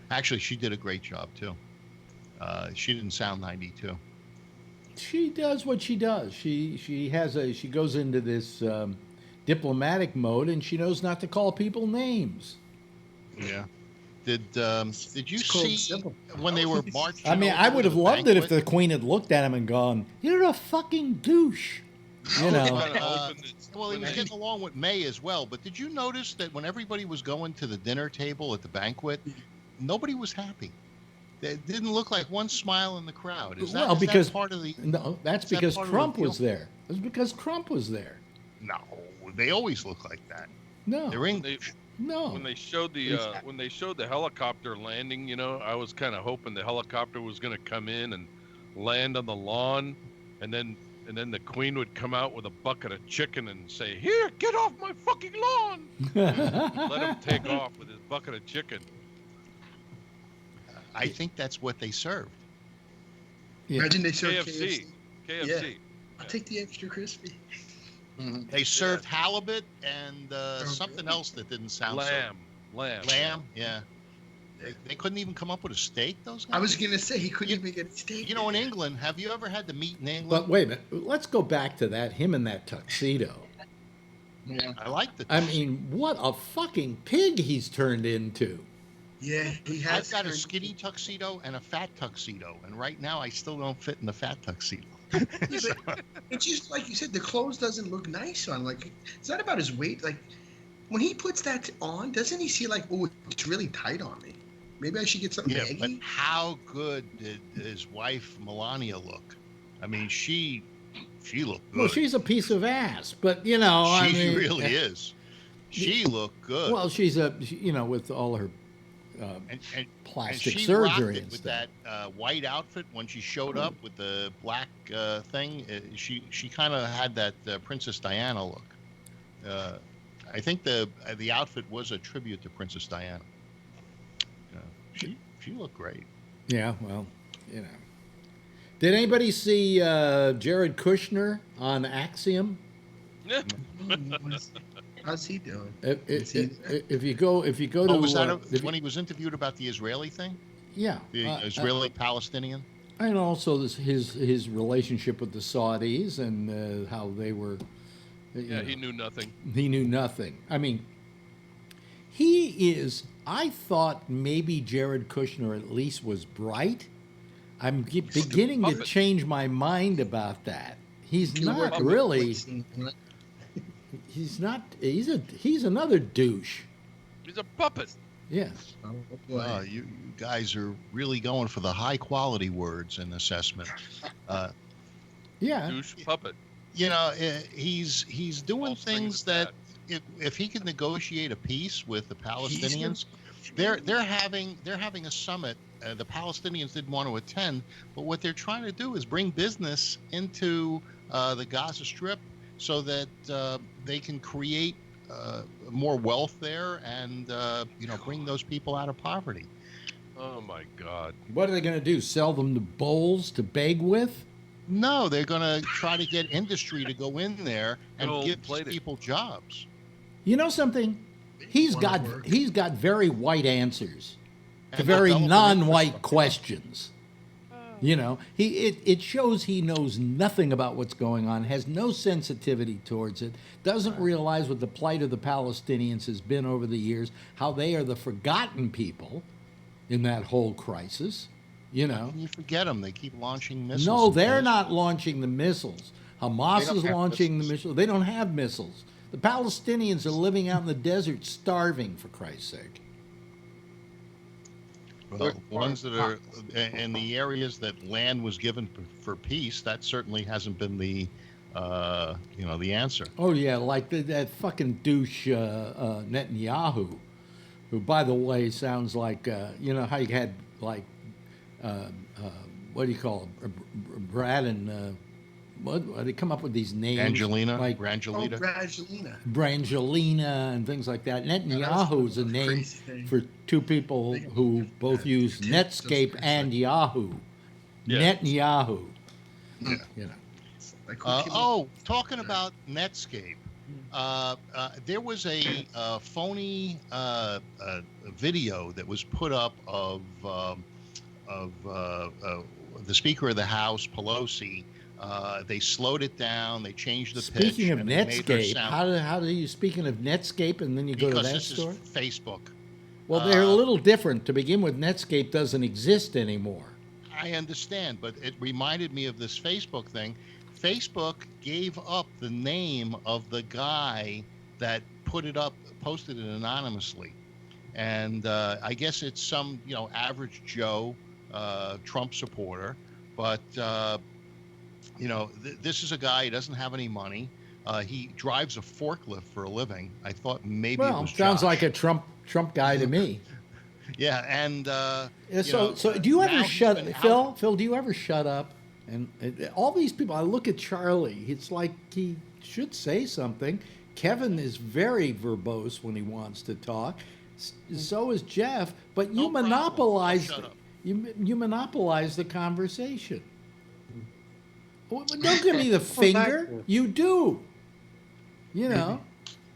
Actually, she did a great job too. She didn't sound 92. She does what she does. She goes into this diplomatic mode, and she knows not to call people names. Yeah. Did you see when they were marching? I mean, I would have loved it if the Queen had looked at him and gone, "You're a fucking douche." Well, he was getting along with May as well. But did you notice that when everybody was going to the dinner table at the banquet, nobody was happy? There didn't look like one smile in the crowd. Is that part of the? No, that's because Trump was there. It was because Trump was there. No, they always look like that. No, they're English. No. When they showed the helicopter landing, I was kind of hoping the helicopter was going to come in and land on the lawn, and then the Queen would come out with a bucket of chicken and say, "Here, get off my fucking lawn!" Let him take off with his bucket of chicken. I think that's what they served. Yeah. Imagine they served KFC. Yeah. I'll take the extra crispy. Mm-hmm. They served halibut and something else that didn't sound lamb. Lamb, yeah. They couldn't even come up with a steak, those guys? I was going to say, he couldn't even get a steak. In England, have you ever had the meat in England? But wait a minute. Let's go back to him in that tuxedo. Yeah. I like the tuxedo. I mean, what a fucking pig he's turned into. Yeah, he has. I've got a skinny tuxedo and a fat tuxedo, and right now I still don't fit in the fat tuxedo. It's just like you said, the clothes doesn't look nice on. Like, it's not about his weight. Like, when he puts that on, doesn't he see like, oh, it's really tight on me? Maybe I should get something baggy. But how good did his wife Melania look? I mean, she looked good. Well, she's a piece of ass, but she really is. She looked good. Well, she's with all her plastic and surgery and with stuff. That white outfit when she showed up with the black thing. She kind of had that Princess Diana look. I think the outfit was a tribute to Princess Diana. She looked great. Yeah, well, Did anybody see Jared Kushner on Axiom? How's he doing? If you go to was that when he was interviewed about the Israeli thing? Yeah, The Israeli-Palestinian? and also his relationship with the Saudis and how they were. He knew nothing. He knew nothing. I mean, he is. I thought maybe Jared Kushner at least was bright. I'm beginning to change my mind about that. He's not really. He's not. He's another douche. He's a puppet. Yeah. You guys are really going for the high quality words in assessment. Yeah. Douche puppet. You know, he's doing things that if he could negotiate a peace with the Palestinians, they're having a summit. The Palestinians didn't want to attend, but what they're trying to do is bring business into the Gaza Strip so that they can create more wealth there and bring those people out of poverty. Oh my God! What are they going to do? Sell them the bowls to beg with? No, they're going to try to get industry to go in there and give people jobs. You know something? He's got very white answers to very non-white questions. You know, it shows he knows nothing about what's going on, has no sensitivity towards it, doesn't realize what the plight of the Palestinians has been over the years, how they are the forgotten people in that whole crisis. You know, how can you forget them? They keep launching missiles. No, they're not launching the missiles. Hamas is launching the missiles. They don't have missiles. The Palestinians are living out in the desert, starving, for Christ's sake. Well, the ones that are in the areas that land was given for peace, that certainly hasn't been the answer. Oh yeah, like that fucking douche Netanyahu, who, by the way, sounds like how you had like. What do you call it? Brad and what they come up with these names? Brangelina, like Brangelina, and things like that. Netanyahu is a name for two people who both use Netscape and Yahoo. Yeah. Netanyahu. Yeah. You know. Talking about Netscape. There was a phony video that was put up of the Speaker of the House, Pelosi. They slowed it down. They changed the pitch. Speaking of Netscape, how do you? Speaking of Netscape, and then you go to that store. Because this is Facebook. Well, they're a little different. To begin with, Netscape doesn't exist anymore. I understand, but it reminded me of this Facebook thing. Facebook gave up the name of the guy that put it up, posted it anonymously, and I guess it's some average Joe Trump supporter, but this is a guy. He doesn't have any money. He drives a forklift for a living. I thought maybe it was sounds Josh. like a Trump guy to me. Yeah, and so do you ever shut Phil? Phil, do you ever shut up? And all these people, I look at Charlie. It's like he should say something. Kevin is very verbose when he wants to talk. So is Jeff. But you monopolize. You monopolize the conversation. Well, don't give me the finger. You do. You know.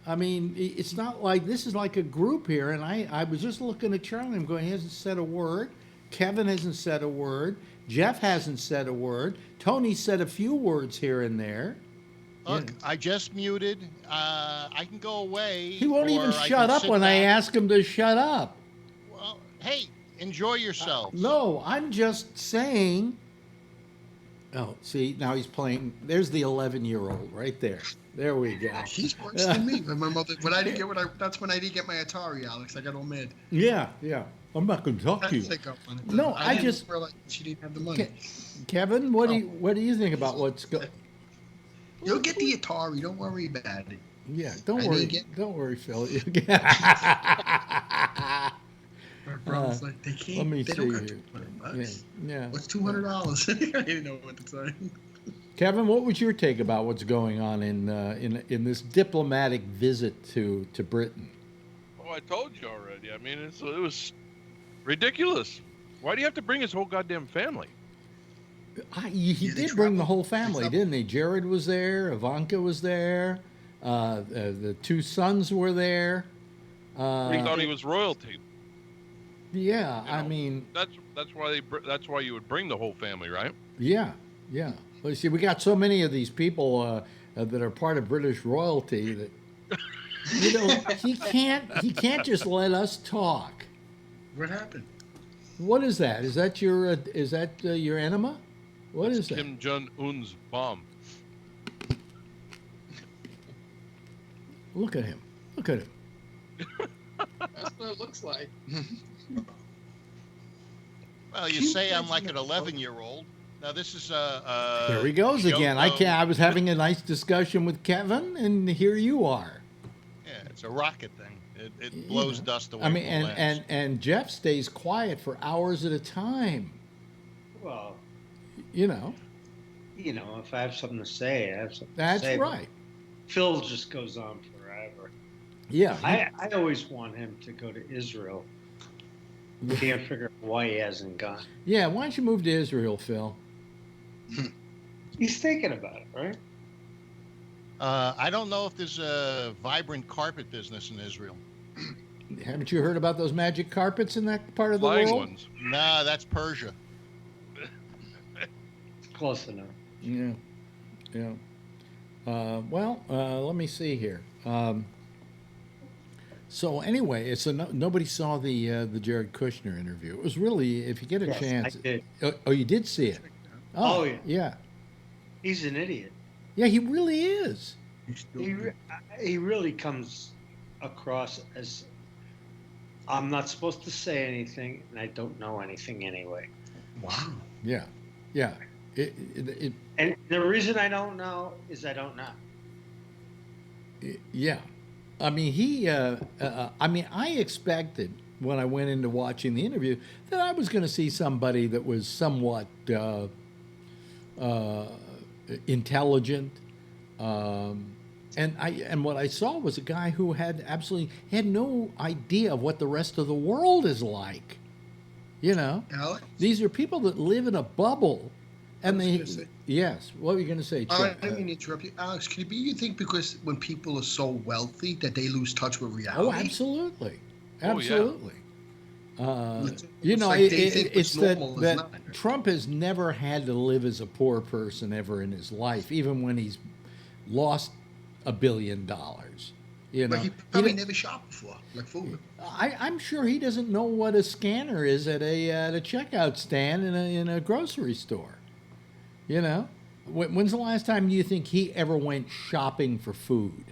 I mean, it's not like this is like a group here. And I was just looking at Charlie. I'm going, he hasn't said a word. Kevin hasn't said a word. Jeff hasn't said a word. Tony said a few words here and there. Look, I just muted. I can go away. He won't even shut up when I ask him to shut up. Well, hey, enjoy yourself. No, I'm just saying. Oh, see, now he's playing. There's the 11-year-old right there. There we go. He's worse than me. My mother. That's when I didn't get my Atari, Alex. I got all mad. Yeah. I'm not going to talk to you. No, I just realized she didn't have the money. Kevin, what do you think about what's going? You'll get the Atari. Don't worry about it. Yeah, don't worry, Phil. Like, they can't. Let me they see don't got here. Yeah. What's $200? I didn't know what to say. Kevin, what was your take about what's going on in this diplomatic visit to Britain? Oh, I told you already. I mean, it was ridiculous. Why do you have to bring his whole goddamn family? He did bring the whole family, didn't he? Jared was there. Ivanka was there. The two sons were there. He thought he was royalty. Yeah, You know, I mean, that's why you would bring the whole family, right? yeah, yeah. Well, you see, we got so many of these people that are part of British royalty that he can't just let us talk. What happened? What is that? Is that your enema? What That's is that? Kim Jong Un's bomb. Look at him. Look at him. That's what it looks like. Well, you say I'm like an 11-year-old. Now this is Here he goes again. I was having a nice discussion with Kevin, and here you are. Yeah, it's a rocket thing. It blows dust away. I mean, from lamps. and Jeff stays quiet for hours at a time. Well, You know. If I have something to say, I have something That's to say. right. Phil just goes on forever. Yeah. I always want him to go to Israel. Can't figure out why he hasn't gone. Yeah. Why don't you move to Israel, Phil? He's thinking about it, right? I don't know if there's a vibrant carpet business in Israel. Haven't you heard about those magic carpets in that part of the Flying world? ones. Nah, that's Persia. Close enough. Yeah. Yeah. Let me see here. So anyway, nobody saw the Jared Kushner interview. It was really, if you get a chance. I did. Oh, you did see it. Oh, yeah. Yeah. He's an idiot. Yeah, he really is. He really comes across as I'm not supposed to say anything, and I don't know anything anyway. Wow. Yeah. Yeah. And the reason I don't know is I don't know. Yeah. I mean, I expected when I went into watching the interview that I was going to see somebody that was somewhat intelligent. And what I saw was a guy who had no idea of what the rest of the world is like. Alex? These are people that live in a bubble. And yes. What were you going to say, Chuck? I didn't mean to interrupt you. Alex, could it be you think because when people are so wealthy that they lose touch with reality? Oh, absolutely. Absolutely. It's that Trump has never had to live as a poor person ever in his life, even when he's lost $1 billion. But he probably never shopped before, like food. I'm sure he doesn't know what a scanner is at a checkout stand in a grocery store. When's the last time you think he ever went shopping for food?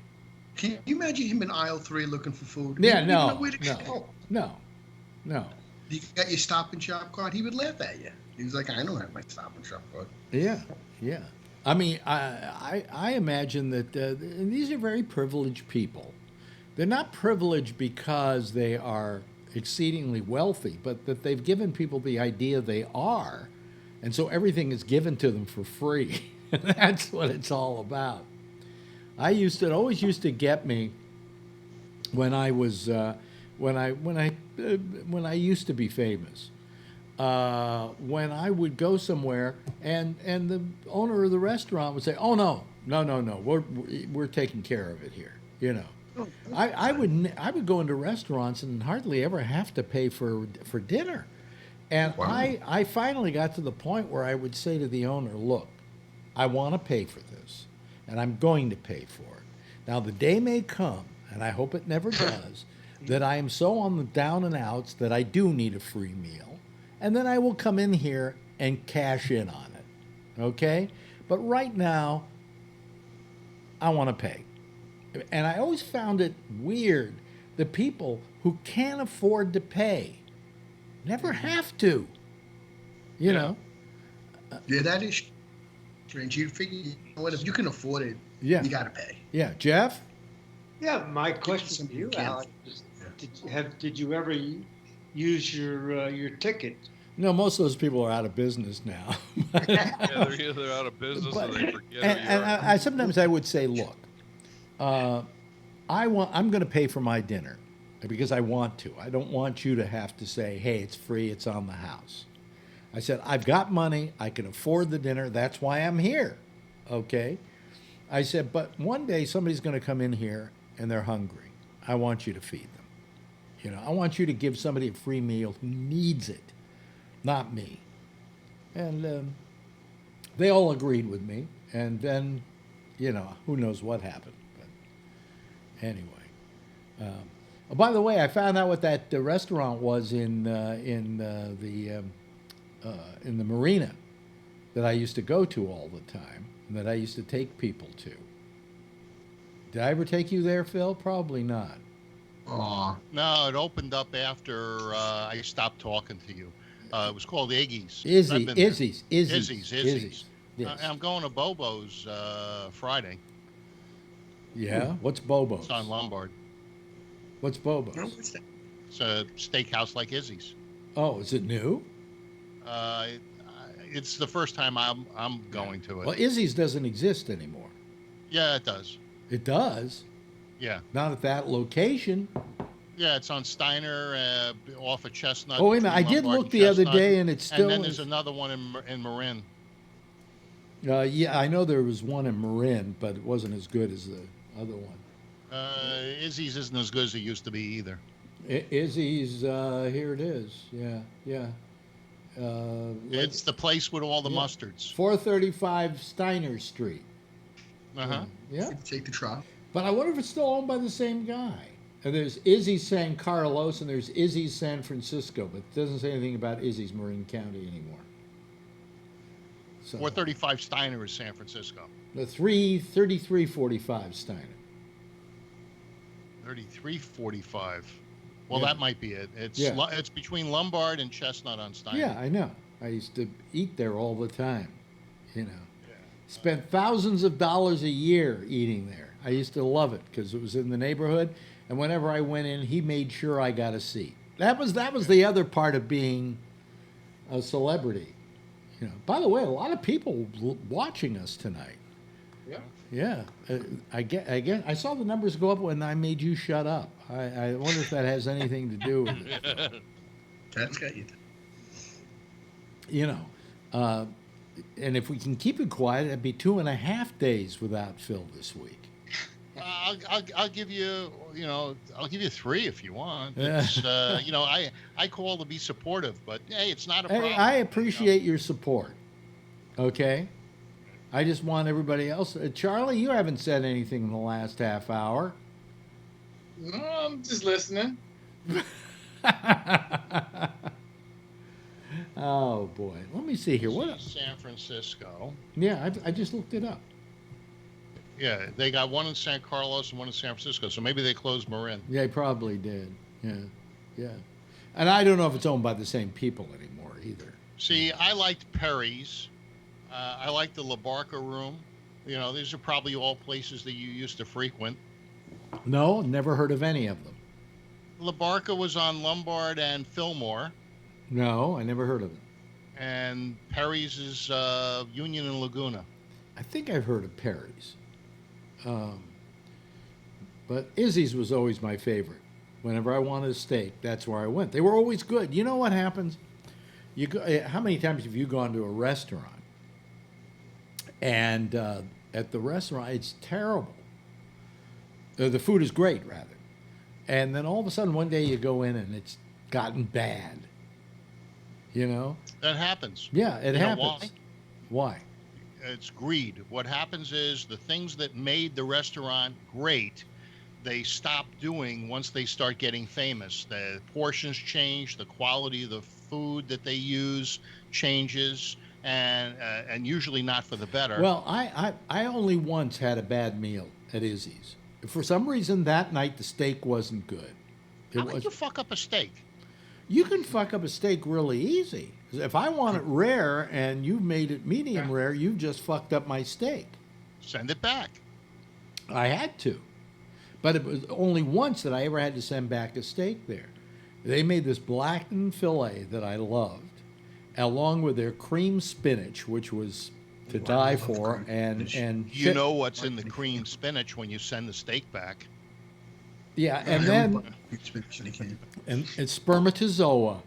Can you imagine him in aisle 3 looking for food? Yeah, No. You got your Stop and Shop card? He would laugh at you. He was like, I don't have my Stop and Shop card. Yeah. I mean, I imagine that these are very privileged people. They're not privileged because they are exceedingly wealthy, but that they've given people the idea they are. And so everything is given to them for free. That's what it's all about. It always used to get me when I was when I used to be famous. When I would go somewhere and the owner of the restaurant would say, "Oh no, we're taking care of it here." I would go into restaurants and hardly ever have to pay for dinner. And wow. I finally got to the point where I would say to the owner, look, I want to pay for this, and I'm going to pay for it. Now, the day may come, and I hope it never does, that I am so on the down and outs that I do need a free meal, and then I will come in here and cash in on it, okay? But right now, I want to pay. And I always found it weird, the people who can't afford to pay never have to, you know. Yeah, that is strange. You figure, if you can afford it, you got to pay. Yeah, Jeff? Yeah, my question to you, Alex, did you ever use your ticket? No, most of those people are out of business now. They're either out of business or they forget. And I sometimes I would say, look, I'm going to pay for my dinner. Because I want to. I don't want you to have to say, hey, it's free, it's on the house. I said, I've got money, I can afford the dinner, that's why I'm here, okay? I said, but one day somebody's going to come in here and they're hungry. I want you to feed them. You know, I want you to give somebody a free meal who needs it, not me. And they all agreed with me. And then, you know, who knows what happened. But anyway. Oh, by the way, I found out what that restaurant was in the marina that I used to go to all the time, and that I used to take people to. Did I ever take you there, Phil? Probably not. Oh no, it opened up after I stopped talking to you. It was called Iggy's. Izzy's. Yes. I'm going to Bobo's Friday. Yeah? What's Bobo's? It's on Lombard. What's Bobo's? No, what's that? It's a steakhouse like Izzy's. Oh, is it new? It's the first time I'm going to it. Well, Izzy's doesn't exist anymore. Yeah, it does. It does? Yeah. Not at that location. Yeah, it's on Steiner, off of Chestnut. Oh, wait a minute. I did look the other day, and it's still... And then there's another one in Marin. Yeah, I know there was one in Marin, but it wasn't as good as the other one. Izzy's isn't as good as it used to be either. Izzy's, here it is. Yeah. It's the place with all the mustards. 435 Steiner Street. Uh-huh. Yeah. Take the trial. But I wonder if it's still owned by the same guy. And there's Izzy's San Carlos and there's Izzy's San Francisco, but it doesn't say anything about Izzy's Marin County anymore. So, 435 Steiner is San Francisco. The 3345 Steiner. 3345. Well, Yeah. that might be it. It's between Lombard and Chestnut on Steiner. Yeah, I know. I used to eat there all the time, you know. Spent thousands of dollars a year eating there. I used to love it because it was in the neighborhood, and whenever I went in, he made sure I got a seat. That was the other part of being a celebrity. You know. By the way, a lot of people watching us tonight. Yeah. Yeah, I saw the numbers go up when I made you shut up. I wonder if that has anything to do with it. That's got you. You know, and if we can keep it quiet, it'd be 2.5 days without Phil this week. I'll give you, I'll give you 3 if you want. It's, I call to be supportive, but hey, it's not a problem. Hey, I appreciate your support. Okay. I just want everybody else. Charlie, you haven't said anything in the last half hour. No, I'm just listening. Oh boy, let me see here. What? San Francisco. Yeah, I just looked it up. Yeah, they got one in San Carlos and one in San Francisco, so maybe they closed Marin. Yeah, they probably did. Yeah. And I don't know if it's owned by the same people anymore either. See, I liked Perry's. I liked the La Barca room. You know, these are probably all places that you used to frequent. No, never heard of any of them. La Barca was on Lombard and Fillmore. No, I never heard of it. And Perry's is Union and Laguna. I think I've heard of Perry's. But Izzy's was always my favorite. Whenever I wanted a steak, that's where I went. They were always good. You know what happens? How many times have you gone to a restaurant? And at the restaurant, it's terrible. The food is great, rather. And then all of a sudden, one day you go in and it's gotten bad. You know? That happens. Yeah, it happens. Why? It's greed. What happens is the things that made the restaurant great, they stop doing once they start getting famous. The portions change, the quality of the food that they use changes, and usually not for the better. Well, I only once had a bad meal at Izzy's. For some reason, that night the steak wasn't good. How can you fuck up a steak? You can fuck up a steak really easy. If I want it rare and you've made it medium rare, you've just fucked up my steak. Send it back. I had to. But it was only once that I ever had to send back a steak there. They made this blackened fillet that I loved, along with their cream spinach, which was to die for. And you know what's in the cream spinach when you send the steak back. Yeah, and then it's spermatozoa.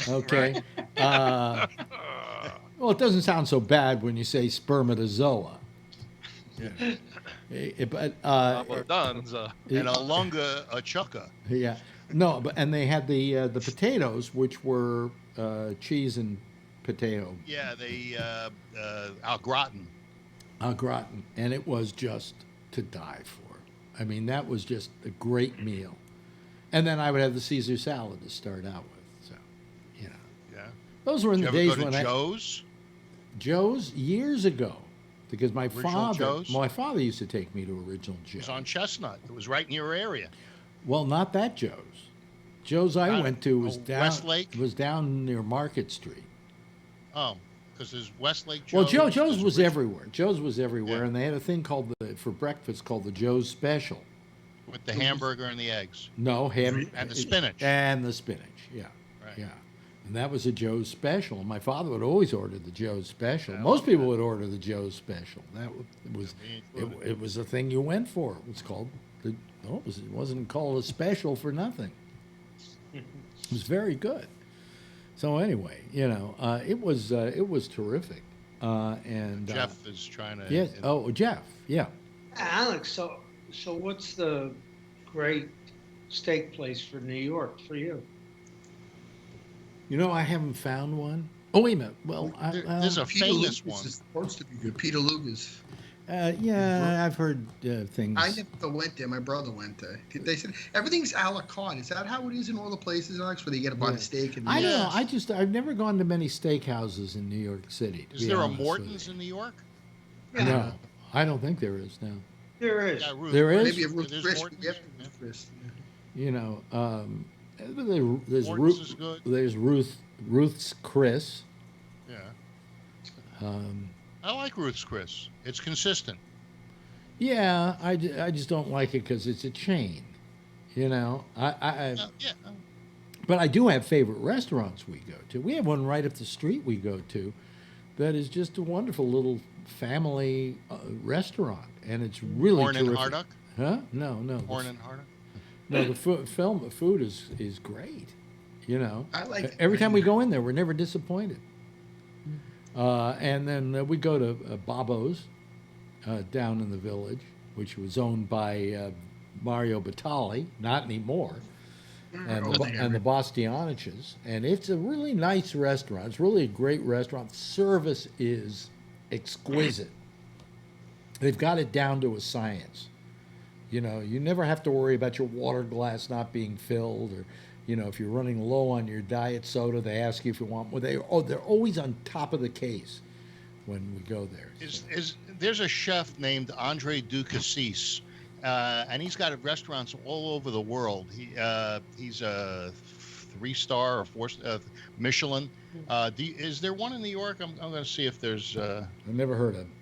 Okay. Well, it doesn't sound so bad when you say spermatozoa. But Danza. And a lunga, a chucka. yeah, no, but and they had the potatoes, which were cheese and potato. Yeah, they au gratin. Au gratin, and it was just to die for. I mean, that was just a great meal. And then I would have the Caesar salad to start out with. So, you know, Yeah. those were in Did the you days ever go when to Joe's? Joe's years ago, because Original Joe's? my father used to take me to Original It Joe's. was on Chestnut. It was right in your area. Well, not that Joe's. Joe's I went to was down Westlake? was down near Market Street. Oh, because there's Westlake Well, Joe's. Joe's was there's everywhere. Joe's was everywhere, Yeah. and they had a thing called for breakfast called the Joe's Special. with the hamburger and the eggs. No, ham And the spinach. And the spinach, yeah, Right. yeah. And that was a Joe's Special. My father would always order the Joe's Special. Yeah, I Most like people that. would order the Joe's Special. That was it was the thing you went for. It was called it wasn't called a special for nothing. It was very good. So anyway, you know, it was terrific. And Jeff is trying to. yes. Oh, Jeff. Yeah. Alex, so what's the great steak place for New York for you? You know, I haven't found one. Oh, wait a minute. Well, There's a Peter famous Luger's one. is supposed to be good. Peter Luger's. yeah, I've heard things. I never went there. My brother went there. They said everything's a la carte. Is that how it is in all the places, Alex, where they get a buy the steak? And I don't know. I've never gone to many steakhouses in New York City. Is there a Morton's in New York? No, I don't think there is now. There is. Yeah, Ruth There Chris. is? Maybe a Ruth There's Chris. Morton's. Yep, Yeah. Ruth Chris. You know, there's Morton's is good. There's Ruth's Chris. Yeah. Um, I like Ruth's Chris. It's consistent. yeah, I just don't like it because it's a chain. You know, Yeah. but I do have favorite restaurants we go to. We have one right up the street we go to that is just a wonderful little family restaurant, and it's really Horn and terrific. Harduck? Huh? No. Horn and Harduck? No, the food is great. You know, I like every time we go in there, we're never disappointed. And then we go to Babo's down in the Village, which was owned by Mario Batali, not anymore, and the Bastianiches. And it's a really nice restaurant. It's really a great restaurant. Service is exquisite. They've got it down to a science. You know, you never have to worry about your water glass not being filled, or, you know, if you're running low on your diet soda, they ask you if you want. Well, they're always on top of the case when we go there. There's a chef named Andre Ducassis, and he's got restaurants all over the world. He's a 3-star or 4 Michelin. Is there one in New York? I'm going to see if there's. I've never heard of him.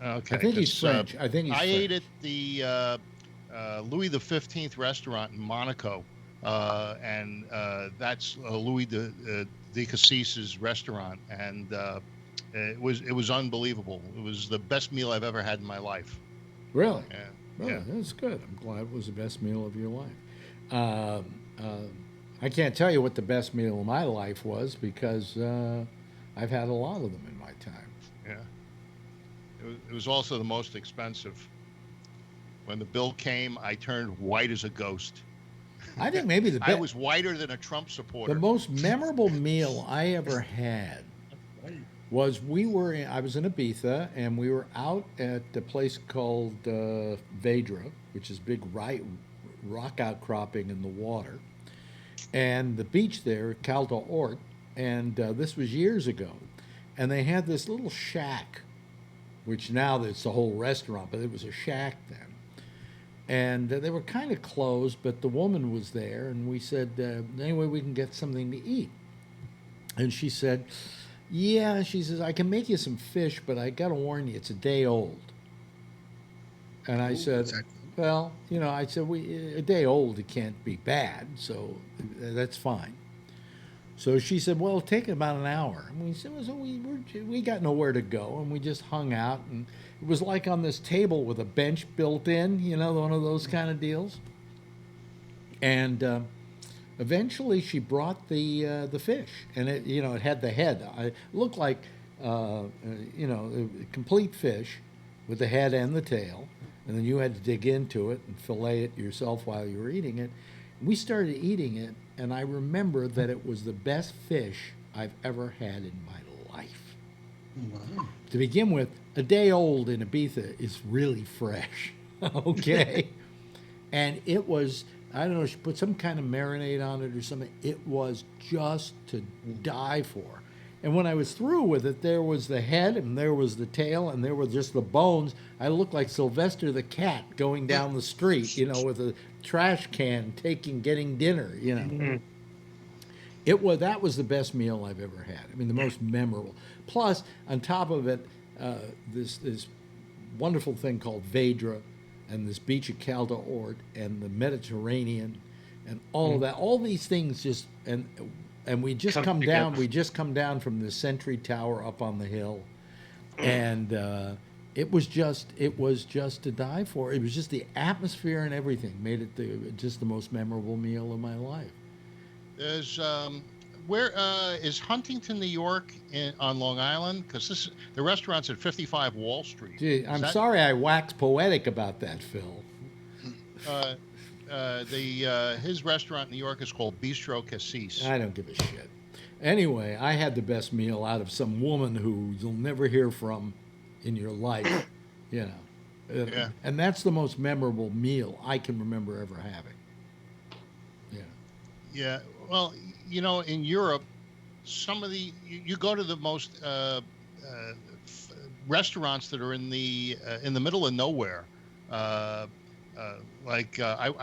Okay, I think he's French. I ate at the Louis XV restaurant in Monaco, and that's Louis de Cassis's restaurant, and it was unbelievable. It was the best meal I've ever had in my life. Really? Yeah. Well, Yeah. that's good. I'm glad it was the best meal of your life. I can't tell you what the best meal of my life was because I've had a lot of them in my time. Yeah. It was also the most expensive. When the bill came, I turned white as a ghost. I think maybe I was whiter than a Trump supporter. the most memorable meal I ever had was I was in Ibiza, and we were out at a place called Vedra, which is big rock outcropping in the water, and the beach there, Caldo Ort, and this was years ago, and they had this little shack, which now it's a whole restaurant, but it was a shack then. And they were kind of closed, but the woman was there, and we said, anyway, we can get something to eat. And she said, yeah, she says, I can make you some fish, but I got to warn you, it's a day old. And I said, well, you know, I said, a day old, it can't be bad, so that's fine. So she said, well, it'll take about an hour. And we said, well, so we got nowhere to go, and we just hung out, and it was like on this table with a bench built in, you know, one of those kind of deals. And eventually she brought the fish, and it, you know, it had the head. It looked like, you know, a complete fish, with the head and the tail, and then you had to dig into it and fillet it yourself while you were eating it. We started eating it, and I remember that it was the best fish I've ever had in my life. Wow. To begin with, a day old in Ibiza is really fresh, okay? And it was, I don't know, she put some kind of marinade on it or something. It was just to die for. And when I was through with it, there was the head and there was the tail and there were just the bones. I looked like Sylvester the cat going down the street, you know, with a trash can getting dinner, you know. That was the best meal I've ever had. I mean, the most memorable. Plus, on top of it, this wonderful thing called Vedra and this beach at Calda Ort and the Mediterranean and all of that. All these things just and we just come down. We just come down from the Sentry Tower up on the hill, and it was just to die for. It was just the atmosphere and everything made it just the most memorable meal of my life. There's where is Huntington, New York, on Long Island? Because the restaurant's at 55 Wall Street. Gee, I'm sorry I waxed poetic about that, Phil. His restaurant in New York is called Bistro Cassis. I don't give a shit. Anyway, I had the best meal out of some woman who you'll never hear from in your life, you know. Yeah. And that's the most memorable meal I can remember ever having. Yeah. Yeah. Well, you know, in Europe, some of you go to the most restaurants that are in the middle of nowhere. I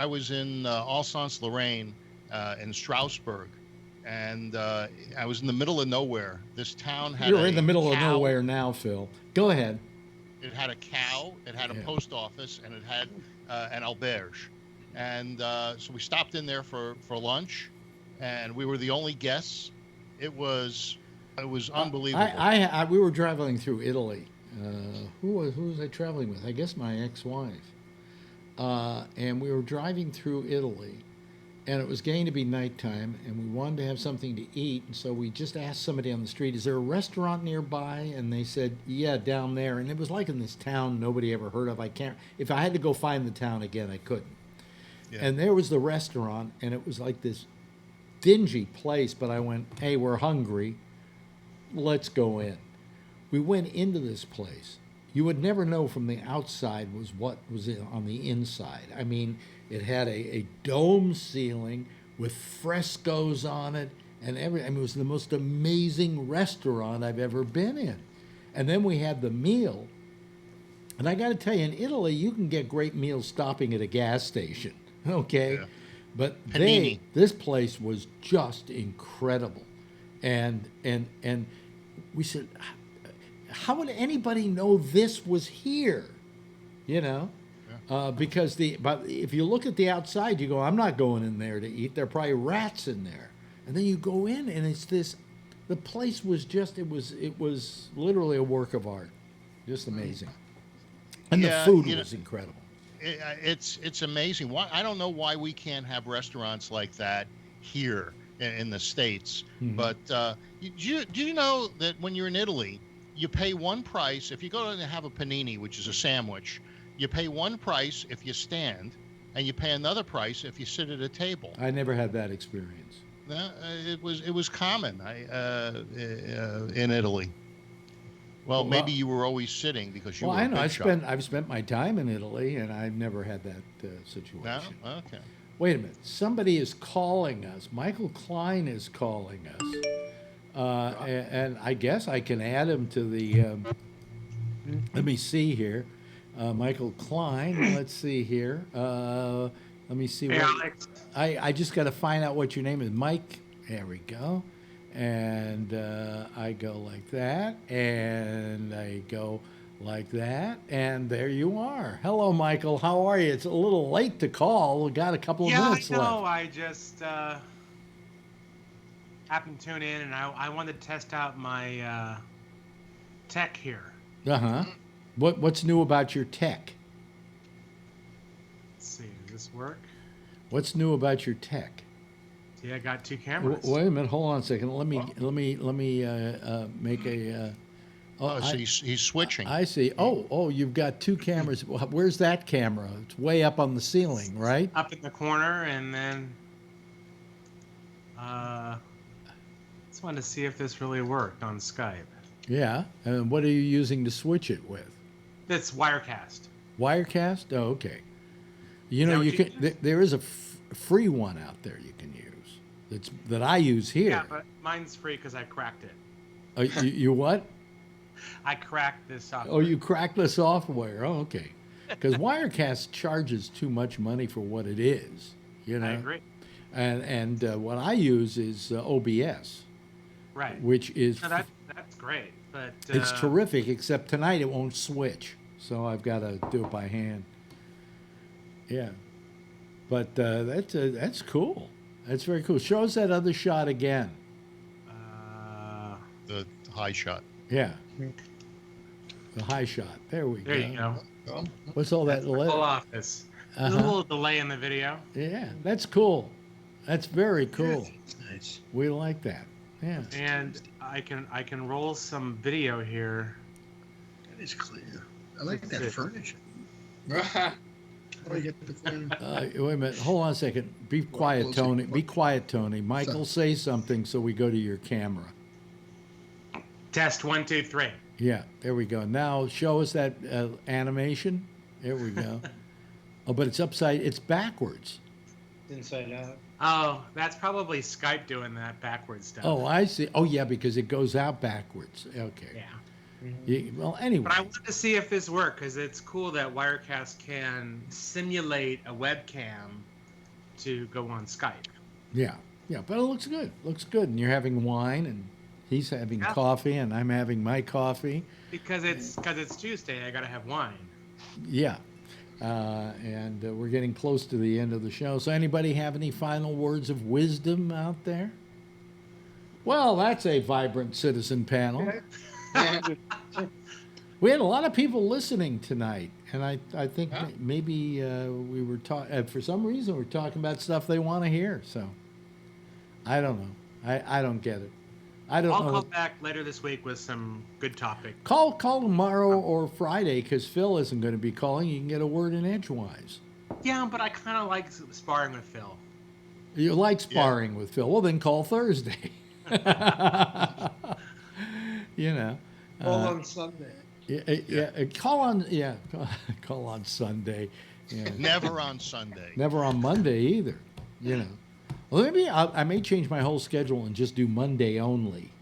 was in Alsace-Lorraine in Strasbourg, and I was in the middle of nowhere. This town had You're in the middle of nowhere now, Phil. Go ahead. It had a cow, it had a post office, and it had an auberge. And so we stopped in there for lunch, and we were the only guests. It was unbelievable. We were traveling through Italy. Who was I traveling with? I guess my ex-wife. And we were driving through Italy, and it was getting to be nighttime, and we wanted to have something to eat, and so we just asked somebody on the street, is there a restaurant nearby? And they said, yeah, down there. And it was like in this town nobody ever heard of. If I had to go find the town again, I couldn't. Yeah. And there was the restaurant, and it was like this dingy place, but I went, hey, we're hungry. Let's go in. We went into this place. You would never know from the outside was what was on the inside. I mean, it had a dome ceiling with frescoes on it and everything. I mean, it was the most amazing restaurant I've ever been in. And then we had the meal. And I got to tell you, in Italy, you can get great meals stopping at a gas station, okay? Yeah. But this place was just incredible. And we said, how would anybody know this was here? You know? Yeah. Because if you look at the outside, you go, I'm not going in there to eat. There are probably rats in there. And then you go in, and it's this. The place was just. It was literally a work of art, just amazing. And the food was incredible. It's amazing. Why I don't know why we can't have restaurants like that here in the States. Mm-hmm. But do you know that when you're in Italy, you pay one price if you go and have a panini, which is a sandwich. You pay one price if you stand, and you pay another price if you sit at a table. I never had that experience. It was common in Italy. Well, maybe you were always sitting because you were. Well, I know. I've spent my time in Italy, and I've never had that situation. No? Okay. Wait a minute. Somebody is calling us. Michael Klein is calling us. And I guess I can add him to the. Let me see here. Michael Klein. Let's see here. Let me see. Hey, Alex. I just got to find out what your name is. Mike. There we go. And I go like that. And I go like that. And there you are. Hello, Michael. How are you? It's a little late to call. We got a couple of minutes left. Yeah, I know. I just happened to tune in, and I wanted to test out my tech here. Uh-huh. What's new about your tech? Let's see. Does this work? What's new about your tech? See, I got two cameras. Wait a minute. Hold on a second. Let me make Oh, so he's switching. I see. Oh, you've got two cameras. Where's that camera? It's way up on the ceiling, right? Up in the corner, and then just wanted to see if this really worked on Skype. Yeah. And what are you using to switch it with? It's Wirecast. Wirecast? Oh, okay. You know, you can. There is a free one out there you can use. That I use here. Yeah, but mine's free because I cracked it. You what? I cracked this software. Oh, you cracked the software. Oh, okay. Because Wirecast charges too much money for what it is. You know. I agree. And what I use is OBS. Right. Which is. No, that's great, but it's terrific. Except tonight it won't switch, so I've got to do it by hand. Yeah. But that's cool. That's very cool. Show us that other shot again. The high shot. Yeah. The high shot. There we go. There you go. What's all that? Full office. There's a little delay in the video. Yeah, that's cool. That's very cool. Nice. We like that. Yeah. And I can roll some video here. That is clear. I like that furniture. Wait a minute. Hold on a second. Be quiet, Tony. Be quiet, Tony. Michael, say something so we go to your camera. Test 1, 2, 3. Yeah, there we go. Now show us that animation. There we go. Oh, but it's backwards. Inside out. Oh, that's probably Skype doing that backwards stuff. Oh, I see. Oh, yeah, because it goes out backwards. Okay. Yeah. Well, anyway. But I wanted to see if this worked because it's cool that Wirecast can simulate a webcam to go on Skype. Yeah, but it looks good. Looks good, and you're having wine, and he's having coffee, and I'm having my coffee. Because it's Tuesday, I gotta have wine. Yeah, and we're getting close to the end of the show. So, anybody have any final words of wisdom out there? Well, that's a vibrant citizen panel. We had a lot of people listening tonight, and I think maybe we were talking for some reason we're talking about stuff they want to hear. So I don't know. I don't get it. I don't know. I'll call back later this week with some good topic. Call tomorrow or Friday because Phil isn't going to be calling. You can get a word in edgewise. Yeah, but I kind of like sparring with Phil. You like sparring with Phil? Well, then call Thursday. You know. Call on Sunday. Call on Sunday. Yeah. Never on Sunday. Never on Monday either. You know. Well, maybe I may change my whole schedule and just do Monday only,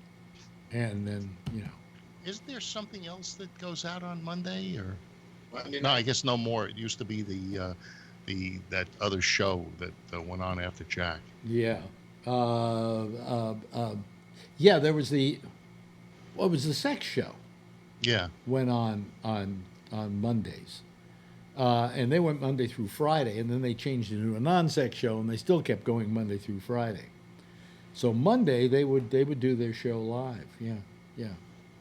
and then Isn't there something else that goes out on Monday or? No, I guess no more. It used to be that other show that went on after Jack. Yeah. Yeah. There was what was the sex show? Yeah. Went on Mondays. And they went Monday through Friday, and then they changed it to a non-sex show, and they still kept going Monday through Friday. So Monday they would do their show live, yeah.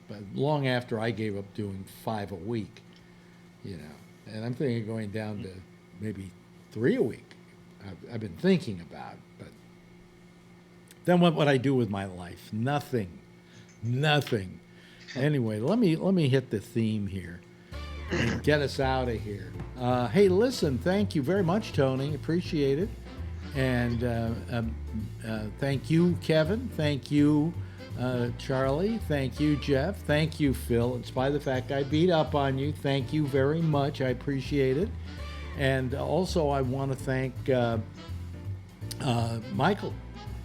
But long after I gave up doing 5 a week, and I'm thinking of going down to maybe 3 a week. I've been thinking about, but then what would I do with my life? Nothing. Anyway, let me hit the theme here. And get us out of here. Hey, listen, thank you very much, Tony. Appreciate it. And thank you, Kevin. Thank you, Charlie. Thank you, Jeff. Thank you, Phil. In spite of the fact I beat up on you, thank you very much. I appreciate it. And also, I want to thank Michael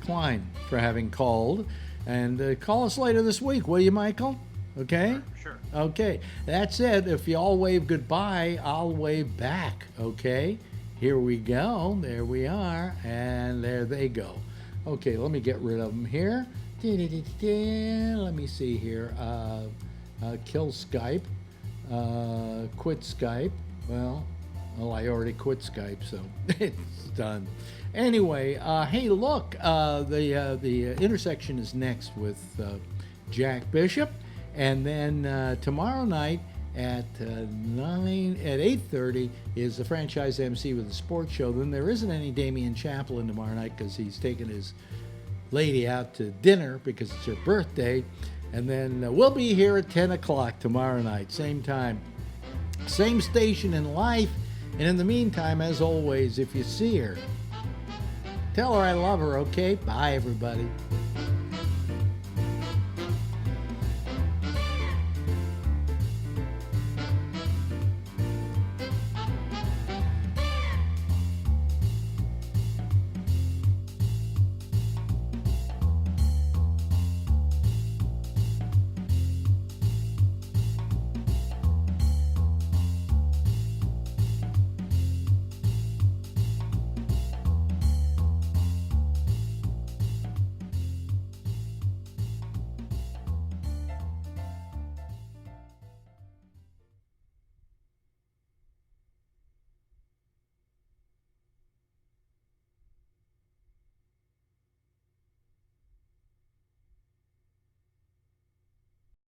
Klein for having called. And call us later this week, will you, Michael? Okay? Sure. Okay. That's it. If you all wave goodbye, I'll wave back. Okay? Here we go. There we are. And there they go. Okay, let me get rid of them here. Let me see here. Kill Skype. Quit Skype. Well, I already quit Skype, so it's done. Anyway, hey, look, the intersection is next with Jack Bishop. And then tomorrow night at 8:30 is the Franchise MC with the sports show. Then there isn't any Damian Chaplin tomorrow night because he's taking his lady out to dinner because it's her birthday. And then we'll be here at 10 o'clock tomorrow night, same time, same station in life. And in the meantime, as always, if you see her, tell her I love her, okay? Bye, everybody.